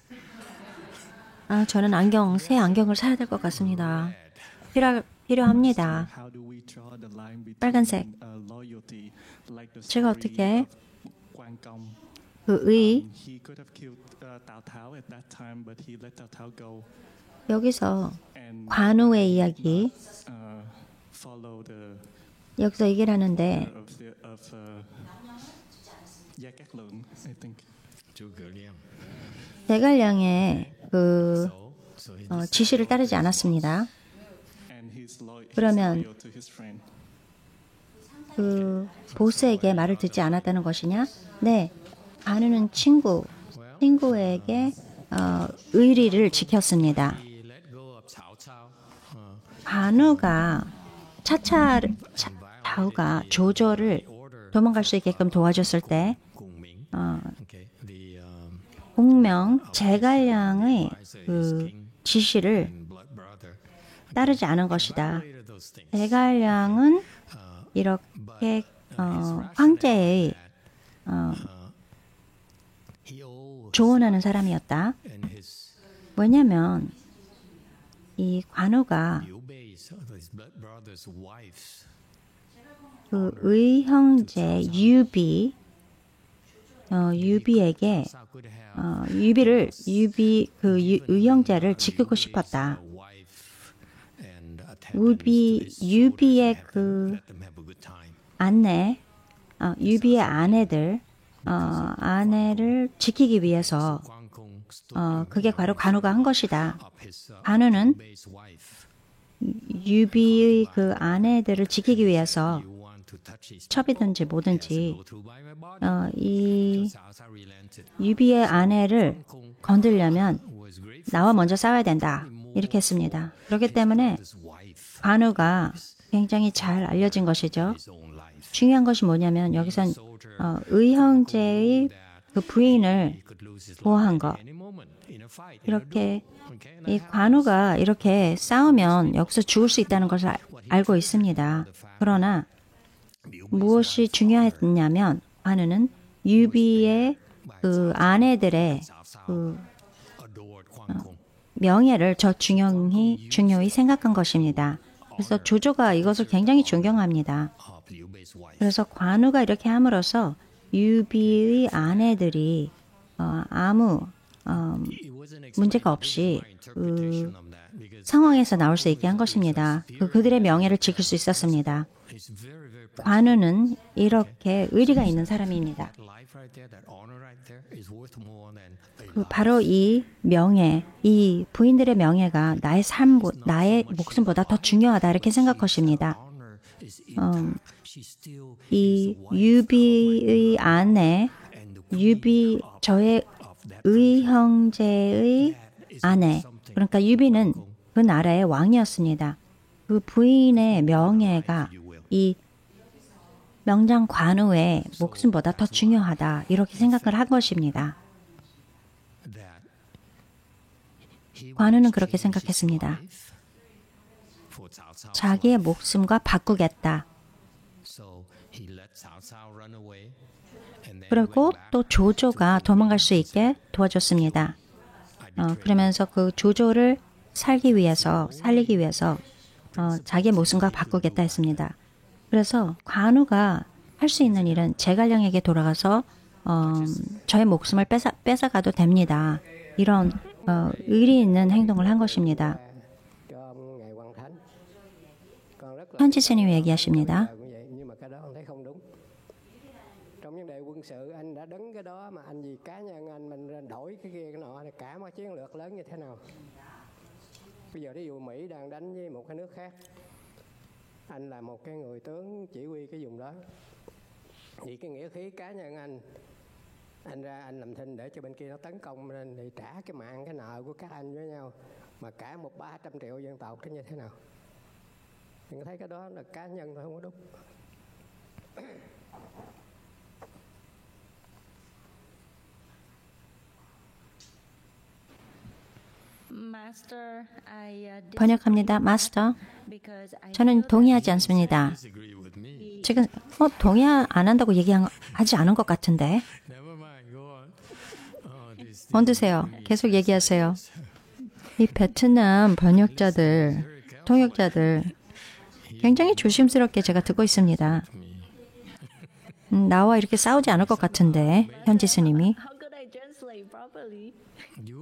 저는 새 안경을 사야 될 것 같습니다. 필요합니다. How do we draw the line between 빨간색. loyalty, like the 제가 story 어떻게 of Quan Công? 그 의, He could have killed Tao Tháo at that time, but he let Tao Tháo go 여기서 and 관우의 이야기, follow the 여기서 얘기를 하는데 Gia Cát Lượng, I think. Chú Cử Liêm. 대갈량의 그 So he 지시를 따르지 않았습니다. And he's loyal 그러면 to his friend. 그 보스에게 말을 듣지 않았다는 것이냐? 네, 관우는 친구에게 의리를 지켰습니다. he let go of Cao Cao. 관우가 차우가 조조를 도망갈 수 있게끔 도와줬을 때 Cùng Minh. Okay, the 공명 제갈량의 그 지시를 blood brother. 따르지 않은 것이다. Later those things. 제갈량은 이렇게 황제의 He owed 조언하는 사람이었다. and his 왜냐하면 이 관우가 Liu Bei's his blood brother's wives. 그 의형제 유비에게 Sao could have 의형제를 지키고 싶었다. a wife and attend 유비의 그 let them have a good time. 유비의 아내를 지키기 위해서 Quang Kong stood 그게 바로 관우가 한 것이다. up his 관우는 Bei's wife. 유비의 그 아내들을 지키기 위해서 You want to touch his 첩이든지 뭐든지 go through by my body. 이 Cao Cao relented. 유비의 아내를 건들려면 Was grateful 나와 먼저 싸워야 된다. 이렇게 했습니다. 그렇기 때문에 his wife, 관우가 굉장히 잘 알려진 것이죠. his own life. 중요한 것이 뭐냐면 여기선 의형제의 그 부인을 He could lose his life 보호한 것. any moment in a fight. 이렇게 Okay, 이 관우가 이렇게 싸우면 여기서 죽을 수 있다는 것을 알고 있습니다. 그러나 무엇이 중요했냐면 관우는 유비의 그 아내들의 그 adored Quang Kong. 명예를 중요히 생각한 것입니다. 그래서 조조가 이것을 굉장히 존경합니다. Of Liu Bei's wife. 그래서 관우가 이렇게 함으로써 유비의 아내들이 아무 It wasn't 문제가 없이 interpretation of that because 상황에서 나올 수 있게 한 것입니다. 그들의 명예를 지킬 수 있었습니다. it's very, very 관우는 이렇게 의리가 있는 사람입니다. life right there, that honor right there is worth more than a 그 바로 이 명예, 이 부인들의 명예가 나의 목숨보다 더 중요하다 이렇게 생각할 것입니다. honor is intact. She's still 이 유비의 아내, 저의 의형제의 아내, 그러니까 유비는 그 나라의 왕이었습니다. 그 부인의 명예가 이 명장 관우의 목숨보다 더 중요하다 이렇게 생각을 한 것입니다. that he 관우는 그렇게 생각했습니다. for Cao Cao. 자기의 목숨과 바꾸겠다. So he let Cao Cao run away and then 그리고 또 조조가 도망갈 수 있게 도와줬습니다. 그러면서 그 조조를 살리기 위해서 자기의 목숨과 바꾸겠다 했습니다. 그래서 관우가 할 수 있는 일은 제갈량에게 돌아가서 저의 목숨을 뺏어가도 됩니다. 이런 의리 있는 행동을 한 것입니다. cho ngài Hoàng Thánh. Con rất là 현지 스님 얘기하십니다. cũng vậy nhưng mà cái đó con thấy không đúng. trong vấn đề quân sự anh đã đứng cái đó mà anh vì cá nhân anh mình đổi cái kia cái nọ cả một chiến lược lớn như thế nào. Bây giờ ví dụ Mỹ đang đánh với một cái nước khác, anh là một cái người tướng chỉ huy cái vùng đó, vì cái nghĩa khí cá nhân anh ra anh làm thinh để cho bên kia nó tấn công nên thì trả cái mạng cái nợ của các anh với nhau, mà cả 300 triệu dân tộc cái như thế nào. Mình thấy cái đó là cá nhân thôi, không có đúng. 번역합니다. 마스터, 저는 동의하지 않습니다. Disagree with me. 지금 동의 안 한다고 하지 않은 것 같은데. Never mind. Go on. This 멈두세요. 계속 얘기하세요. 이 베트남 번역자들, 통역자들 굉장히 조심스럽게 제가 듣고 있습니다. 나와 이렇게 싸우지 않을 것 같은데, 현지 스님이.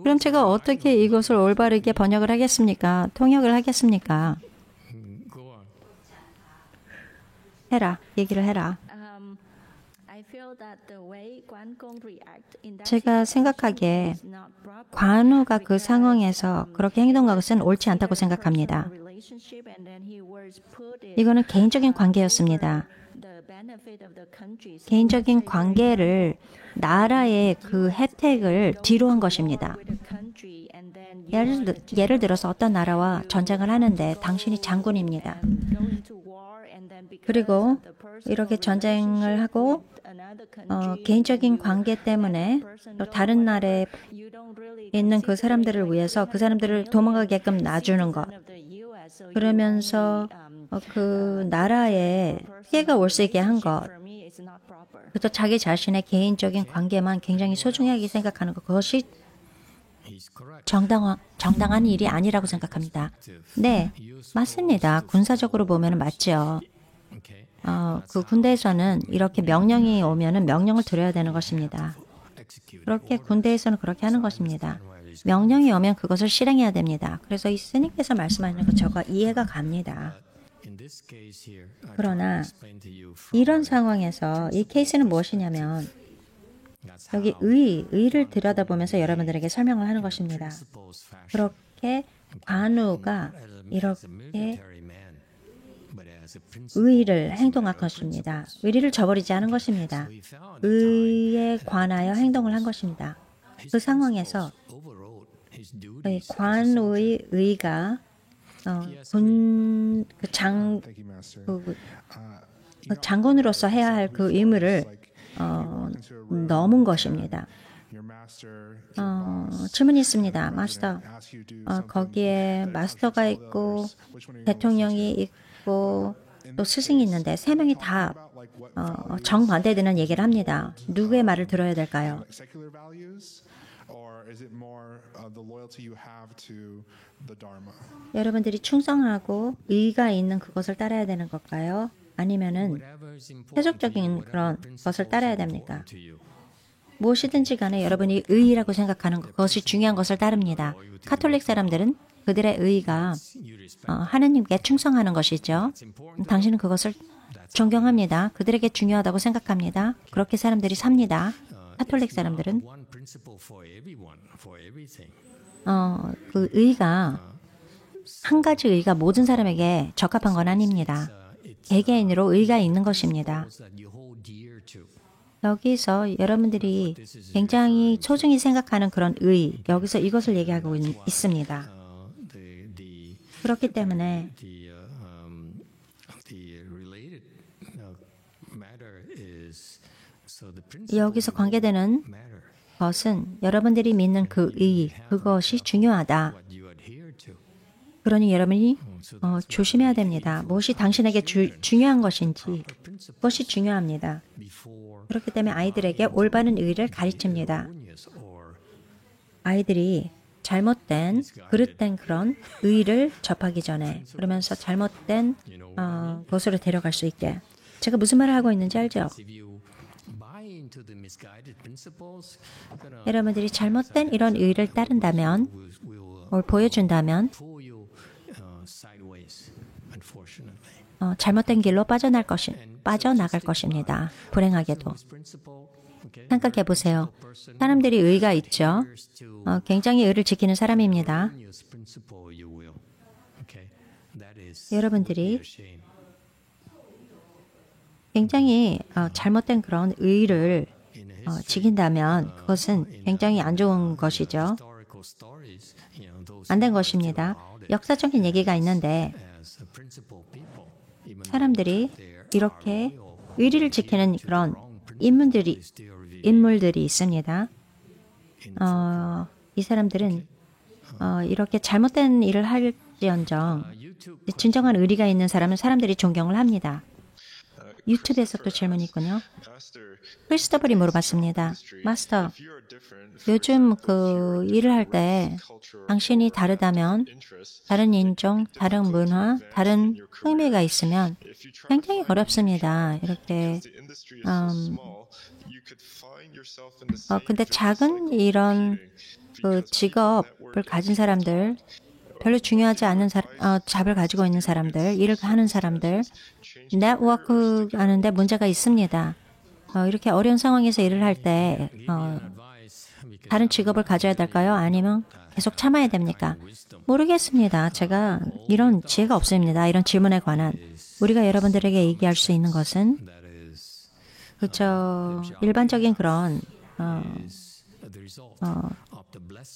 그럼 제가 어떻게 이것을 올바르게 번역을 하겠습니까? 통역을 하겠습니까? go on. 해라. 얘기를 해라. 제가 생각하기에 관우가 그 상황에서 그렇게 행동한 것은 옳지 않다고 생각합니다. 이거는 개인적인 관계였습니다. 개인적인 관계를 나라의 그 혜택을 뒤로 한 것입니다. 예를 들어서 어떤 나라와 전쟁을 하는데 당신이 장군입니다. 그리고 이렇게 전쟁을 하고 개인적인 관계 때문에 또 다른 나라에 있는 그 사람들을 위해서 그 사람들을 도망가게끔 놔주는 것. 그러면서 그 나라에 피해가 올 수 있게 한 것. 또 자기 자신의 개인적인 관계만 굉장히 소중하게 생각하는 것. 그것이 정당한 일이 아니라고 생각합니다. 네, 맞습니다. 군사적으로 보면 맞죠. 그 군대에서는 이렇게 명령이 오면은 명령을 들어야 되는 것입니다. 그렇게 군대에서는 그렇게 하는 것입니다. 명령이 오면 그것을 실행해야 됩니다. 그래서 이 스님께서 말씀하시는 것 저가 이해가 갑니다. 그러나 이런 상황에서 이 케이스는 무엇이냐면 여기 의를 들여다보면서 여러분들에게 설명을 하는 것입니다. 그렇게 관우가 이렇게 의를 행동한 것입니다. 의리를 저버리지 않은 것입니다. 의에 관하여 행동을 한 것입니다. 그 상황에서 관우의 의가 장군으로서 해야 할 그 의무를 넘은 것입니다. 질문이 있습니다. 마스터, 거기에 마스터가 있고 대통령이 있고 또 스승이 있는데 세 명이 다 정반대되는 얘기를 합니다. 누구의 말을 들어야 될까요? 여러분들이 충성하고 의가 있는 그것을 따라야 되는 걸까요? 아니면은 세속적인 그런 것을 따라야 됩니까? 무엇이든지 간에 여러분이 의라고 생각하는 그것이 중요한 것을 따릅니다. 카톨릭 사람들은 그들의 의가 하느님께 충성하는 것이죠. 당신은 그것을 존경합니다. 그들에게 중요하다고 생각합니다. 그렇게 사람들이 삽니다. 카톨릭 사람들은 그 의가 한 가지 의가 모든 사람에게 적합한 건 아닙니다. 개개인으로 의가 있는 것입니다. 여기서 여러분들이 굉장히 소중히 생각하는 그런 의, 여기서 이것을 얘기하고 있습니다. 그렇기 때문에 여기서 관계되는 것은 여러분들이 믿는 그 의, 그것이 중요하다. 그러니 여러분이 조심해야 됩니다. 무엇이 당신에게 중요한 것인지 그것이 중요합니다. 그렇기 때문에 아이들에게 올바른 의를 가르칩니다. 아이들이 잘못된, 그릇된 그런 의를 접하기 전에 그러면서 잘못된 곳으로 데려갈 수 있게. 제가 무슨 말을 하고 있는지 알죠? 여러분들이 잘못된 이런 의를 따른다면, 보여준다면 잘못된 길로 빠져나갈 것입니다. 불행하게도. 생각해 보세요. 사람들이 의가 있죠. 굉장히 의를 지키는 사람입니다. 여러분들이 굉장히 잘못된 그런 의를 지킨다면 그것은 굉장히 안 좋은 것이죠. 안 된 것입니다. 역사적인 얘기가 있는데 사람들이 이렇게 의리를 지키는 그런 인물들이 있습니다. 이 사람들은 이렇게 잘못된 일을 할지언정 진정한 의리가 있는 사람은 사람들이 존경을 합니다. 유튜브에서 또 질문이 있군요. 크리스토퍼리 물어봤습니다. 마스터, 요즘 그 일을 할 때 당신이 다르다면 다른 인종, 다른 문화, 다른 흥미가 있으면 굉장히 어렵습니다. 이렇게 근데 작은 이런 그 직업을 가진 사람들, 별로 중요하지 않은 잡을 가지고 있는 사람들, 일을 하는 사람들, 네트워크 하는데 문제가 있습니다. 이렇게 어려운 상황에서 일을 할 때 다른 직업을 가져야 될까요? 아니면 계속 참아야 됩니까? 모르겠습니다. 제가 이런 지혜가 없습니다. 이런 질문에 관한 우리가 여러분들에게 얘기할 수 있는 것은 그렇죠. 일반적인 그런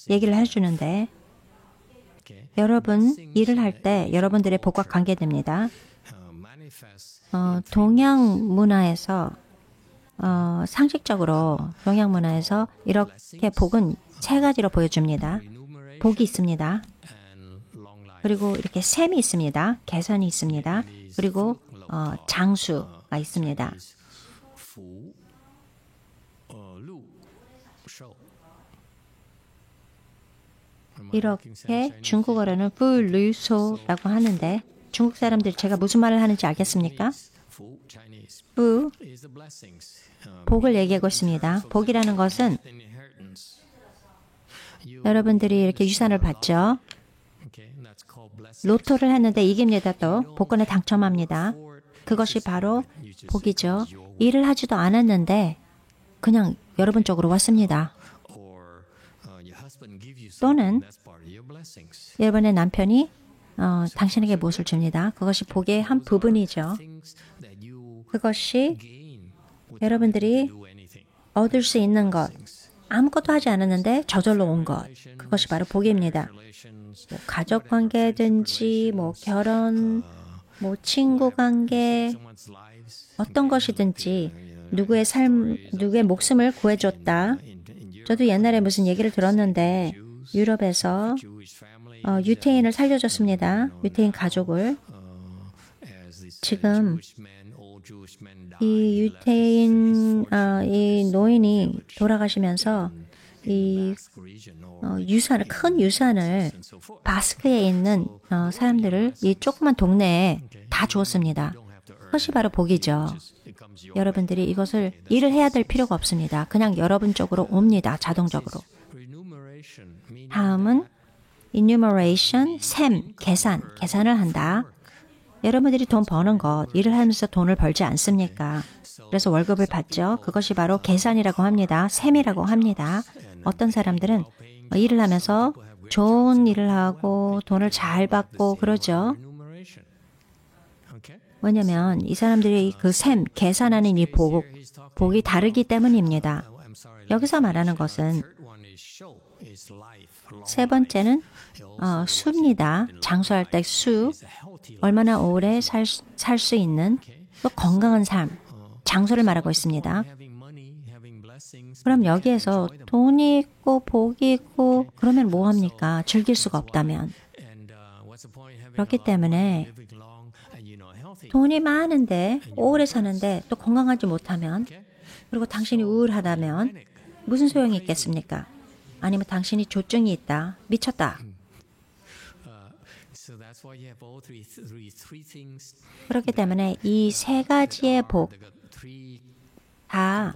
얘기를 해주는데 여러분 일을 할 때 여러분들의 복과 관계됩니다. 동양 문화에서 상식적으로 동양 문화에서 이렇게 복은 세 가지로 보여줍니다. 복이 있습니다. 그리고 이렇게 셈이 있습니다. 계산이 있습니다. 그리고 장수가 있습니다. 이렇게 중국어로는 부르소라고 하는데 중국 사람들 제가 무슨 말을 하는지 알겠습니까? 부, 복을 얘기하고 있습니다. 복이라는 것은 여러분들이 이렇게 유산을 받죠. 로또를 했는데 이깁니다. 또 복권에 당첨합니다. 그것이 바로 복이죠. 일을 하지도 않았는데 그냥 여러분 쪽으로 왔습니다. 또는 여러분의 남편이 당신에게 무엇을 줍니다. 그것이 복의 한 부분이죠. 그것이 여러분들이 얻을 수 있는 것, 아무것도 하지 않았는데 저절로 온 것, 그것이 바로 복입니다. 뭐 가족 관계든지, 뭐 결혼, 뭐 친구 관계, 어떤 것이든지 누구의 목숨을 구해줬다. 저도 옛날에 무슨 얘기를 들었는데 유럽에서 유태인을 살려줬습니다. 유태인 가족을. 지금 이 유태인 이 노인이 돌아가시면서 이 큰 유산을 바스크에 있는 사람들을 이 조그만 동네에 다 주었습니다. 그것이 바로 복이죠. 여러분들이 이것을 일을 해야 될 필요가 없습니다. 그냥 여러분 쪽으로 옵니다. 자동적으로. 다음은 enumeration, 셈, 계산을 한다. 여러분들이 돈 버는 것, 일을 하면서 돈을 벌지 않습니까? 그래서 월급을 받죠. 그것이 바로 계산이라고 합니다. 셈이라고 합니다. 어떤 사람들은 일을 하면서 좋은 일을 하고 돈을 잘 받고 그러죠. 왜냐하면 이 사람들이 그 셈, 계산하는 이 복이 다르기 때문입니다. 여기서 말하는 것은 세 번째는 수입니다. 장수할 때 수, 얼마나 오래 살 수 있는 또 건강한 삶, 장수를 말하고 있습니다. 그럼 여기에서 돈이 있고 복이 있고 그러면 뭐합니까? 즐길 수가 없다면. 그렇기 때문에 돈이 많은데 오래 사는데 또 건강하지 못하면 그리고 당신이 우울하다면 무슨 소용이 있겠습니까? 아니면 당신이 조증이 있다, 미쳤다. 그렇기 때문에 이 세 가지의 복 다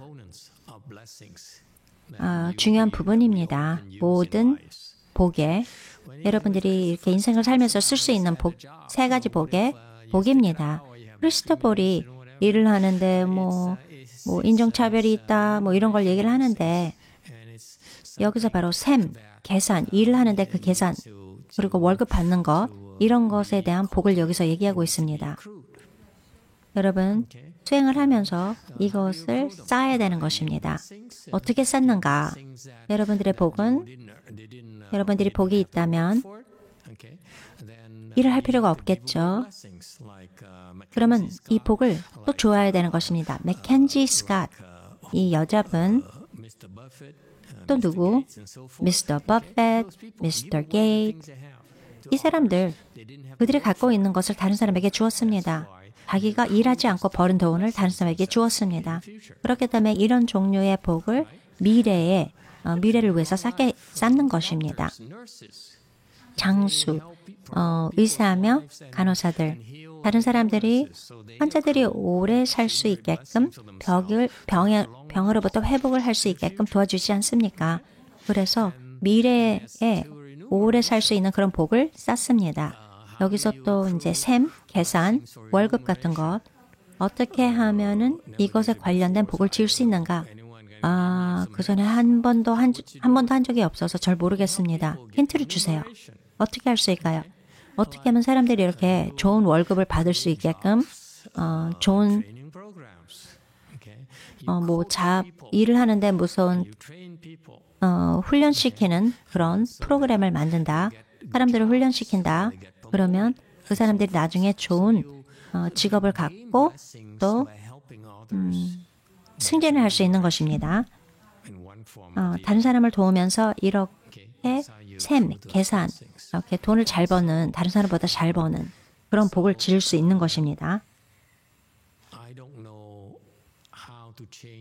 중요한 부분입니다. 모든 복에 여러분들이 이렇게 인생을 살면서 쓸 수 있는 복, 세 가지 복의 복입니다. 크리스토폴이 일을 하는데 뭐 인종차별이 있다 뭐 이런 걸 얘기를 하는데 여기서 바로 셈, 계산, 일을 하는데 그 계산 그리고 월급 받는 것 이런 것에 대한 복을 여기서 얘기하고 있습니다. 여러분 수행을 하면서 이것을 쌓아야 되는 것입니다. 어떻게 쌓는가? 여러분들의 복은 여러분들이 복이 있다면 일을 할 필요가 없겠죠. 그러면 이 복을 또 주어야 되는 것입니다. 맥켄지 스캇 이 여자분 또 누구? 미스터 버핏, 미스터 게이츠 이 사람들 그들이 갖고 있는 것을 다른 사람에게 주었습니다. 자기가 일하지 않고 버는 돈을 다른 사람에게 주었습니다. 그렇기 때문에 이런 종류의 복을 미래를 위해서 쌓는 것입니다. 장수, 의사하며 간호사들, 다른 사람들이 환자들이 오래 살 수 있게끔 병으로부터 회복을 할 수 있게끔 도와주지 않습니까? 그래서 미래에 오래 살 수 있는 그런 복을 쌓습니다. 여기서 또 이제 셈, 계산, 월급 같은 것 어떻게 하면은 이것에 관련된 복을 지을 수 있는가? 그 전에 한 번도 한 적이 없어서 잘 모르겠습니다. 힌트를 주세요. 어떻게 할 수 있을까요? 어떻게 하면 사람들이 이렇게 좋은 월급을 받을 수 있게끔 좋은 일을 하는데 무서운 훈련시키는 그런 프로그램을 만든다. 사람들을 훈련시킨다. 그러면 그 사람들이 나중에 좋은 직업을 갖고 또 승진을 할 수 있는 것입니다. 다른 사람을 도우면서 이렇게 셈, 계산, 이렇게 돈을 잘 버는, 다른 사람보다 잘 버는 그런 복을 지을 수 있는 것입니다.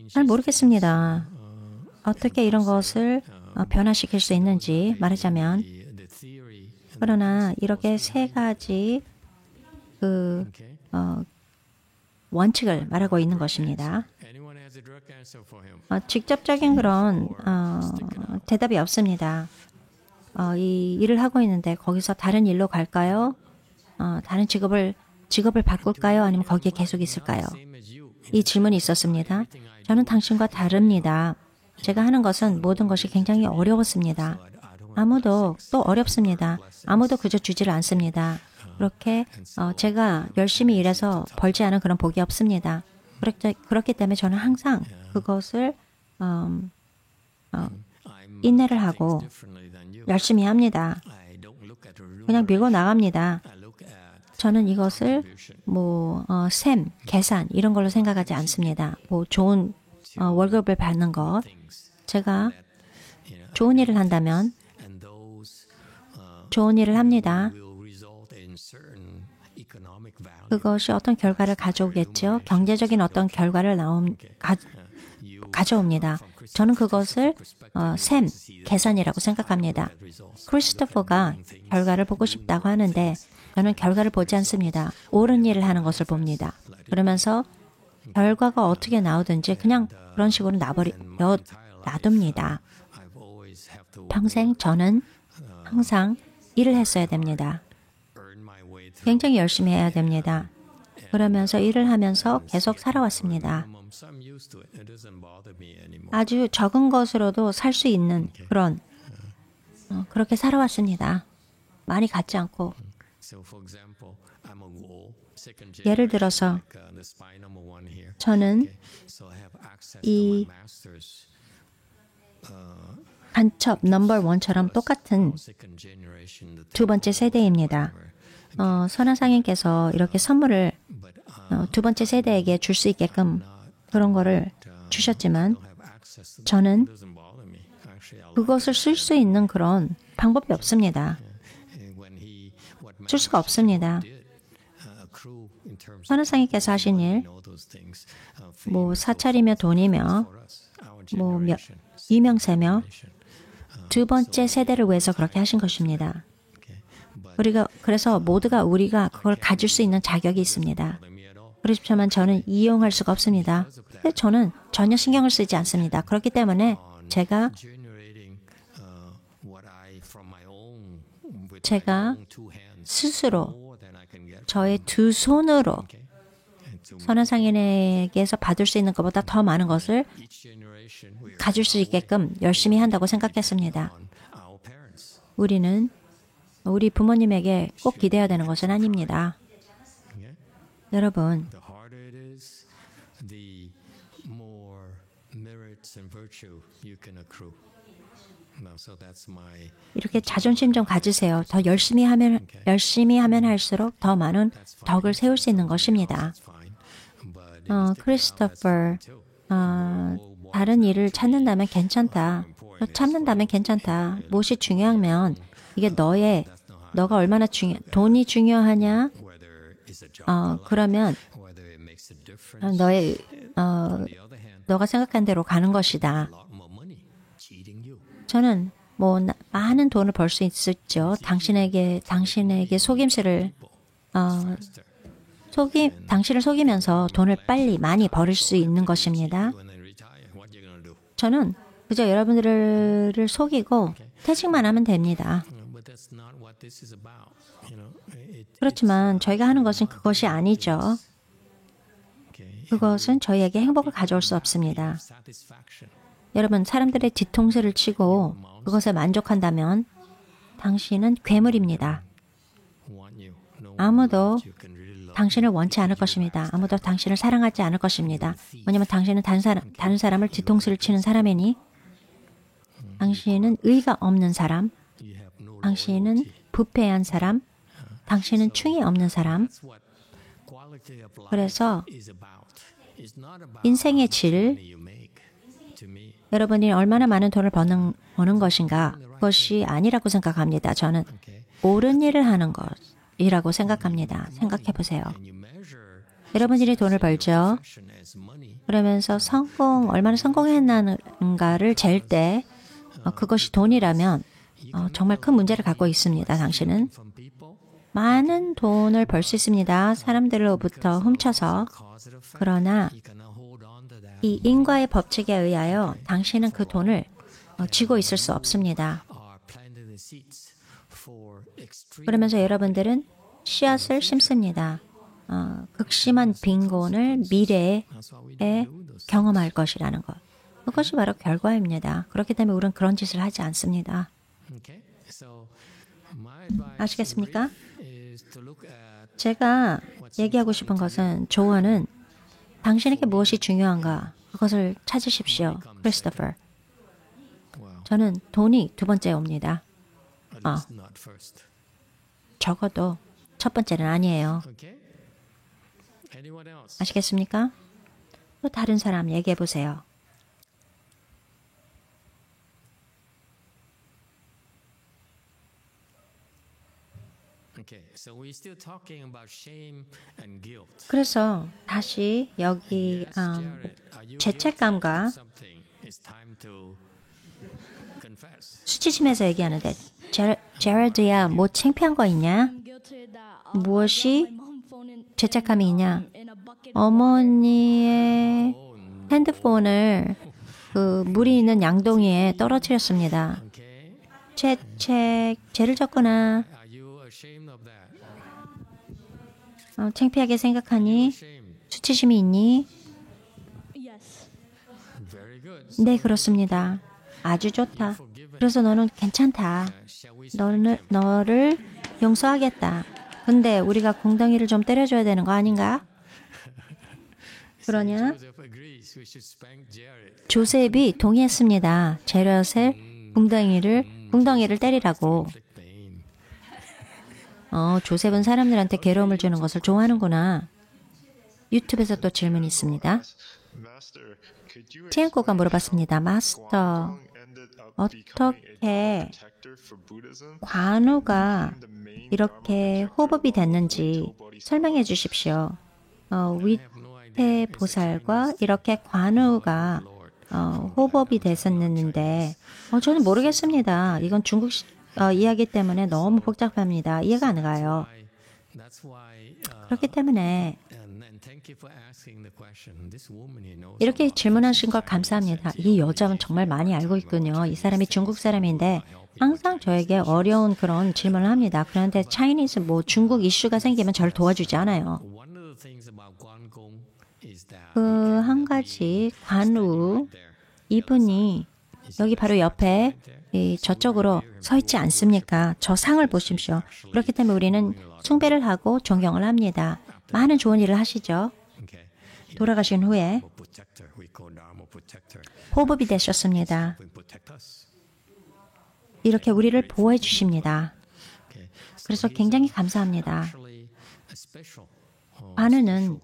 잘 모르겠습니다. 어떻게 이런 것을 변화시킬 수 있는지 말하자면 그러나 이렇게 세 가지 원칙을 말하고 있는 것입니다. 직접적인 그런 대답이 없습니다. 이 일을 하고 있는데 거기서 다른 일로 갈까요? 다른 직업을 바꿀까요? 아니면 거기에 계속 있을까요? 이 질문이 있었습니다. 저는 당신과 다릅니다. 제가 하는 것은 모든 것이 굉장히 어려웠습니다. 아무도 또 어렵습니다. 아무도 그저 주지를 않습니다. 그렇게 제가 열심히 일해서 벌지 않은 그런 복이 없습니다. 그렇기 때문에 저는 항상 그것을 인내를 하고 열심히 합니다. 그냥 밀고 나갑니다. 저는 이것을 셈, 계산 이런 걸로 생각하지 않습니다. 좋은 월급을 받는 것, 제가 좋은 일을 한다면 좋은 일을 합니다. 그것이 어떤 결과를 가져오겠죠. 경제적인 어떤 결과를 가져옵니다. 저는 그것을 셈, 계산이라고 생각합니다. 크리스토퍼가 결과를 보고 싶다고 하는데 저는 결과를 보지 않습니다. 옳은 일을 하는 것을 봅니다. 그러면서 결과가 어떻게 나오든지 그냥 그런 식으로 놔둡니다. 평생 저는 항상 일을 했어야 됩니다. 굉장히 열심히 해야 됩니다. 그러면서 일을 하면서 계속 살아왔습니다. 아주 적은 것으로도 살 수 있는 그렇게 살아왔습니다. 많이 갖지 않고. 예를 들어서 저는 이 간첩 넘버 1처럼 똑같은 두 번째 세대입니다. 선하상인께서 이렇게 선물을 두 번째 세대에게 줄 수 있게끔 그런 거를 주셨지만 저는 그것을 쓸 수 있는 그런 방법이 없습니다. 쓸 수가 없습니다. 선하상인께서 하신 일, 사찰이며 돈이며 이명세며 두 번째 세대를 위해서 그렇게 하신 것입니다. 그래서 우리가 그걸 가질 수 있는 자격이 있습니다. 그렇지만 저는 이용할 수가 없습니다. 근데 저는 전혀 신경을 쓰지 않습니다. 그렇기 때문에 제가 스스로 저의 두 손으로 선한 상인에게서 받을 수 있는 것보다 더 많은 것을 each generation we are 가질 수 있게끔 열심히 한다고 생각했습니다. on our parents. 우리는 우리 부모님에게 꼭 기대어야 되는 것은 아닙니다. Okay? 여러분, The harder it is, the more merits and virtue you can accrue. Now, so that's my 이렇게 자존심 좀 가지세요. 더 열심히 하면 할수록 더 많은 덕을 세울 수 있는 것입니다. fine. But 크리스토퍼, 다른 일을 찾는다면 괜찮다. 찾는다면 괜찮다. 무엇이 중요하면 이게 너가 얼마나 돈이 중요하냐? whether it's a job, 그러면 whether it makes a difference. 너가 생각한 대로 가는 것이다. A lot more money cheating you. 저는 많은 돈을 벌 수 있었죠. 당신에게 속임수를 당신을 속이면서 돈을 많이 벌을 수 있는 것입니다. When they retire, what you gonna do? 저는 그저 여러분들을 속이고 퇴직만 하면 됩니다. But that's not what this is about. 그렇지만 저희가 하는 것은 그것이 아니죠. Okay. 그것은 저희에게 행복을 가져올 수 없습니다. Satisfaction. 여러분, 사람들의 뒤통수를 치고 그것에 만족한다면 당신은 괴물입니다. Want you. No 아무도 you can really love. 당신을 원치 않을 것입니다. 아무도 당신을 사랑하지 않을 것입니다. 왜냐하면 당신은 다른 사람을 뒤통수를 치는 사람이니 당신은 의가 없는 사람, You have no 당신은 loyalty. 부패한 사람, 당신은 충이 없는 사람. That's what quality of life 그래서 is about. It's not about 인생의 how much 질, money you make. To me, 여러분이 얼마나 많은 돈을 버는 것인가, 그것이 아니라고 생각합니다. 저는 okay. 옳은 일을 하는 것이라고 생각합니다. 생각해 보세요. And you measure 여러분들이 돈을 벌죠. action as money. 그러면서 얼마나 성공했는가를 잴 때 그것이 돈이라면 정말 큰 문제를 갖고 있습니다. 당신은 From people, 많은 돈을 벌 수 있습니다. 사람들로부터 훔쳐서. cause it effect. 그러나 You cannot hold on to that. 이 인과의 법칙에 의하여 당신은 그 돈을 쥐고 있을 수 없습니다. Are planted the seeds for extreme. 그러면서 여러분들은 씨앗을 심습니다. 극심한 빈곤을 미래에 That's why we don't do those. 경험할 것이라는 것. 그것이 바로 결과입니다. 그렇기 때문에 우리는 그런 짓을 하지 않습니다. Okay. So my advice 아시겠습니까? is to look at 제가 얘기하고 싶은 것은 조언은 당신에게 무엇이 중요한가 그것을 찾으십시오. 크리스토퍼. well, 저는 돈이 두 번째 옵니다. at least not first. 적어도 첫 번째는 아니에요. Okay. Anyone else? 아시겠습니까? 또 다른 사람 얘기해 보세요. Okay. So we're still talking about shame and guilt. 그래서 다시 여기 Jared, are you 죄책감과 something? It's time to confess. 수치심에서 얘기하는데 제러드야 뭐 창피한 거 있냐? 무엇이 죄책감이 있냐? 어머니의 핸드폰을 그 물이 있는 양동이에 떨어뜨렸습니다. Okay. 죄를 졌구나. Are you ashamed of that? 창피하게 생각하니? Ashamed. 수치심이 있니? Very good. 네, 그렇습니다. 아주 좋다. 그래서 너는 괜찮다. Shall we? 너를 용서하겠다. 근데 우리가 공덩이를 좀 때려줘야 되는 거 아닌가? 그러냐? Joseph agrees. We should spank Jared. 조셉이 동의했습니다. 제럿의 궁덩이를 때리라고. Inflict pain. 조셉은 사람들한테 괴로움을 주는 것을 좋아하는구나. 유튜브에서 또 질문이 있습니다. 티엔코가 물어봤습니다. 마스터, 어떻게 관우가 이렇게 호법이 됐는지 설명해 주십시오. 위태 보살과 이렇게 관우가 호법이 됐었는데 저는 모르겠습니다. 이건 중국 이야기 때문에 너무 복잡합니다. 이해가 안 가요. That's why. 그렇기 때문에 And thank you for asking the question. This woman here knows. 이렇게 질문하신 걸 감사합니다. 이 여자는 정말 많이 알고 있군요. 이 사람이 중국 사람인데 항상 저에게 어려운 그런 질문을 합니다. 그런데 차이니즈 중국 이슈가 생기면 저를 도와주지 않아요. One of the things about Guanggong 그 한 가지 관우 이분이 여기 바로 옆에 저쪽으로 서 있지 않습니까? 저 상을 보십시오. 그렇기 때문에 우리는 숭배를 하고 존경을 합니다. 많은 좋은 일을 하시죠. 돌아가신 후에 호흡이 되셨습니다. 이렇게 우리를 보호해 주십니다. 그래서 굉장히 감사합니다. 관우는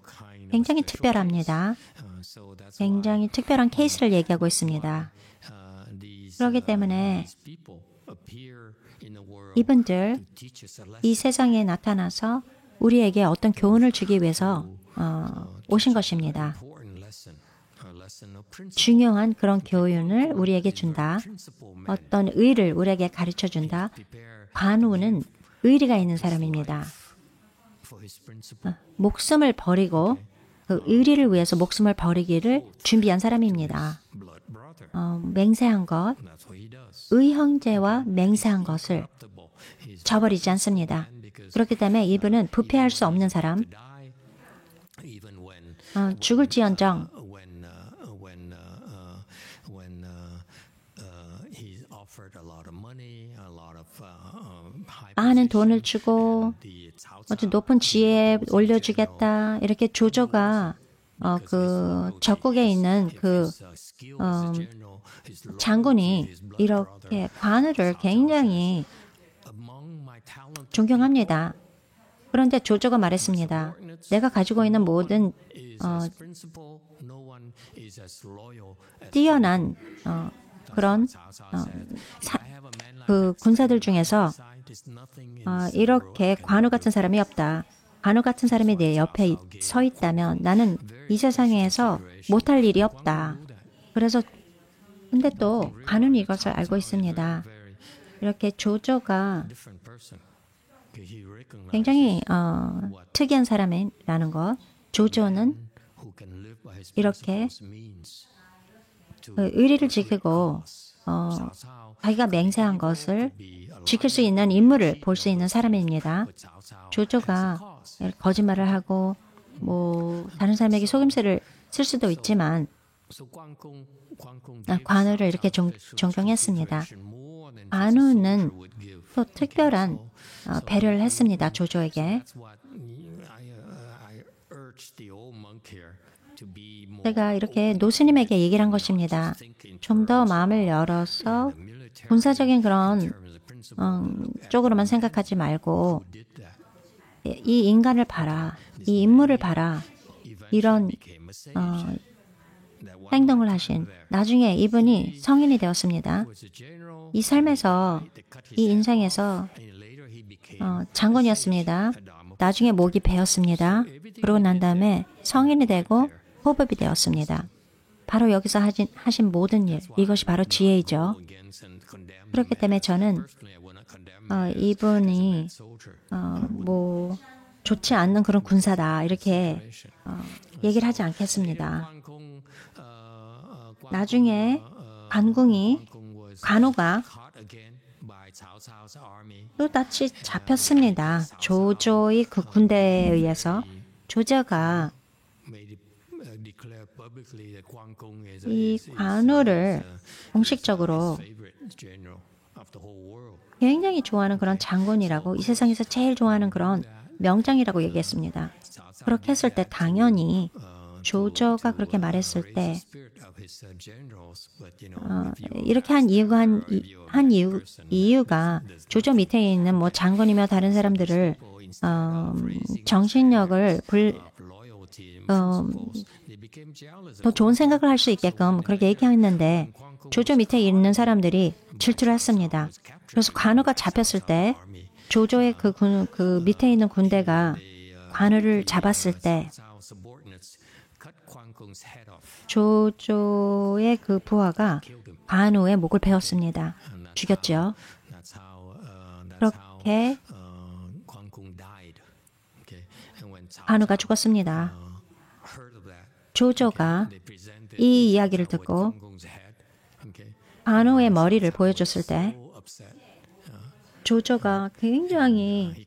굉장히 특별합니다. 굉장히 특별한 케이스를 얘기하고 있습니다. 그렇기 때문에 이분들 이 세상에 나타나서 우리에게 어떤 교훈을 주기 위해서 오신 것입니다. 중요한 그런 교훈을 우리에게 준다. 어떤 의를 우리에게 가르쳐 준다. 관우는 의리가 있는 사람입니다. 목숨을 버리고 그 의리를 위해서 목숨을 버리기를 준비한 사람입니다. 맹세한 것, 의형제와 맹세한 것을 저버리지 않습니다. 그렇기 때문에 이분은 부패할 수 없는 사람, 죽을지언정 많은 돈을 주고 어떤 높은 지혜에 올려주겠다. 이렇게 조조가 그 적국에 있는 그 장군이 이렇게 관우를 굉장히 존경합니다. 그런데 조조가 말했습니다. 내가 가지고 있는 모든 뛰어난 그런 그 군사들 중에서 이렇게 관우 같은 사람이 없다. 관우 같은 사람이 내 옆에 서 있다면 나는 이 세상에서 못할 일이 없다. 그래서 근데 또 관우는 이것을 알고 있습니다. 이렇게 조조가 굉장히 특이한 사람이라는 것. 조조는 이렇게 의리를 지키고 자기가 맹세한 것을 지킬 수 있는 인물을 볼 수 있는 사람입니다. 조조가 거짓말을 하고 뭐 다른 사람에게 속임수를 쓸 수도 있지만 관우를 이렇게 존경했습니다. 관우는 또 특별한 배려를 했습니다. 조조에게. 제가 이렇게 노스님에게 얘기를 한 것입니다. 좀 더 마음을 열어서 군사적인 그런 쪽으로만 생각하지 말고 이 인간을 봐라. 이 인물을 봐라. 이런 행동을 하신 나중에 이분이 성인이 되었습니다. 이 삶에서 이 인생에서 장군이었습니다. 나중에 목이 베었습니다. 그러고 난 다음에 성인이 되고 호법이 되었습니다. 바로 여기서 하신 모든 일, 이것이 바로 지혜이죠. 그렇기 때문에 저는 이분이 뭐 좋지 않는 그런 군사다 이렇게 얘기를 하지 않겠습니다. 나중에 관우가 또다시 잡혔습니다. 조조의 그 군대에 의해서. 조조가 이 관우를 공식적으로 굉장히 좋아하는 그런 장군이라고, 이 세상에서 제일 좋아하는 그런 명장이라고 얘기했습니다. 그렇게 했을 때 당연히 조조가 그렇게 말했을 때 이렇게 한 이유가 조조 밑에 있는 뭐 장군이며 다른 사람들을 정신력을 더 좋은 생각을 할 수 있게끔 그렇게 얘기했는데 조조 밑에 있는 사람들이 질투를 했습니다. 그래서 관우가 잡혔을 때 조조의 그 밑에 있는 군대가 관우를 잡았을 때 조조의 그 부하가 관우의 목을 베었습니다. 죽였죠. 그렇게 관우가 죽었습니다. 조조가 이 이야기를 듣고 관우의 머리를 보여줬을 때 조조가 굉장히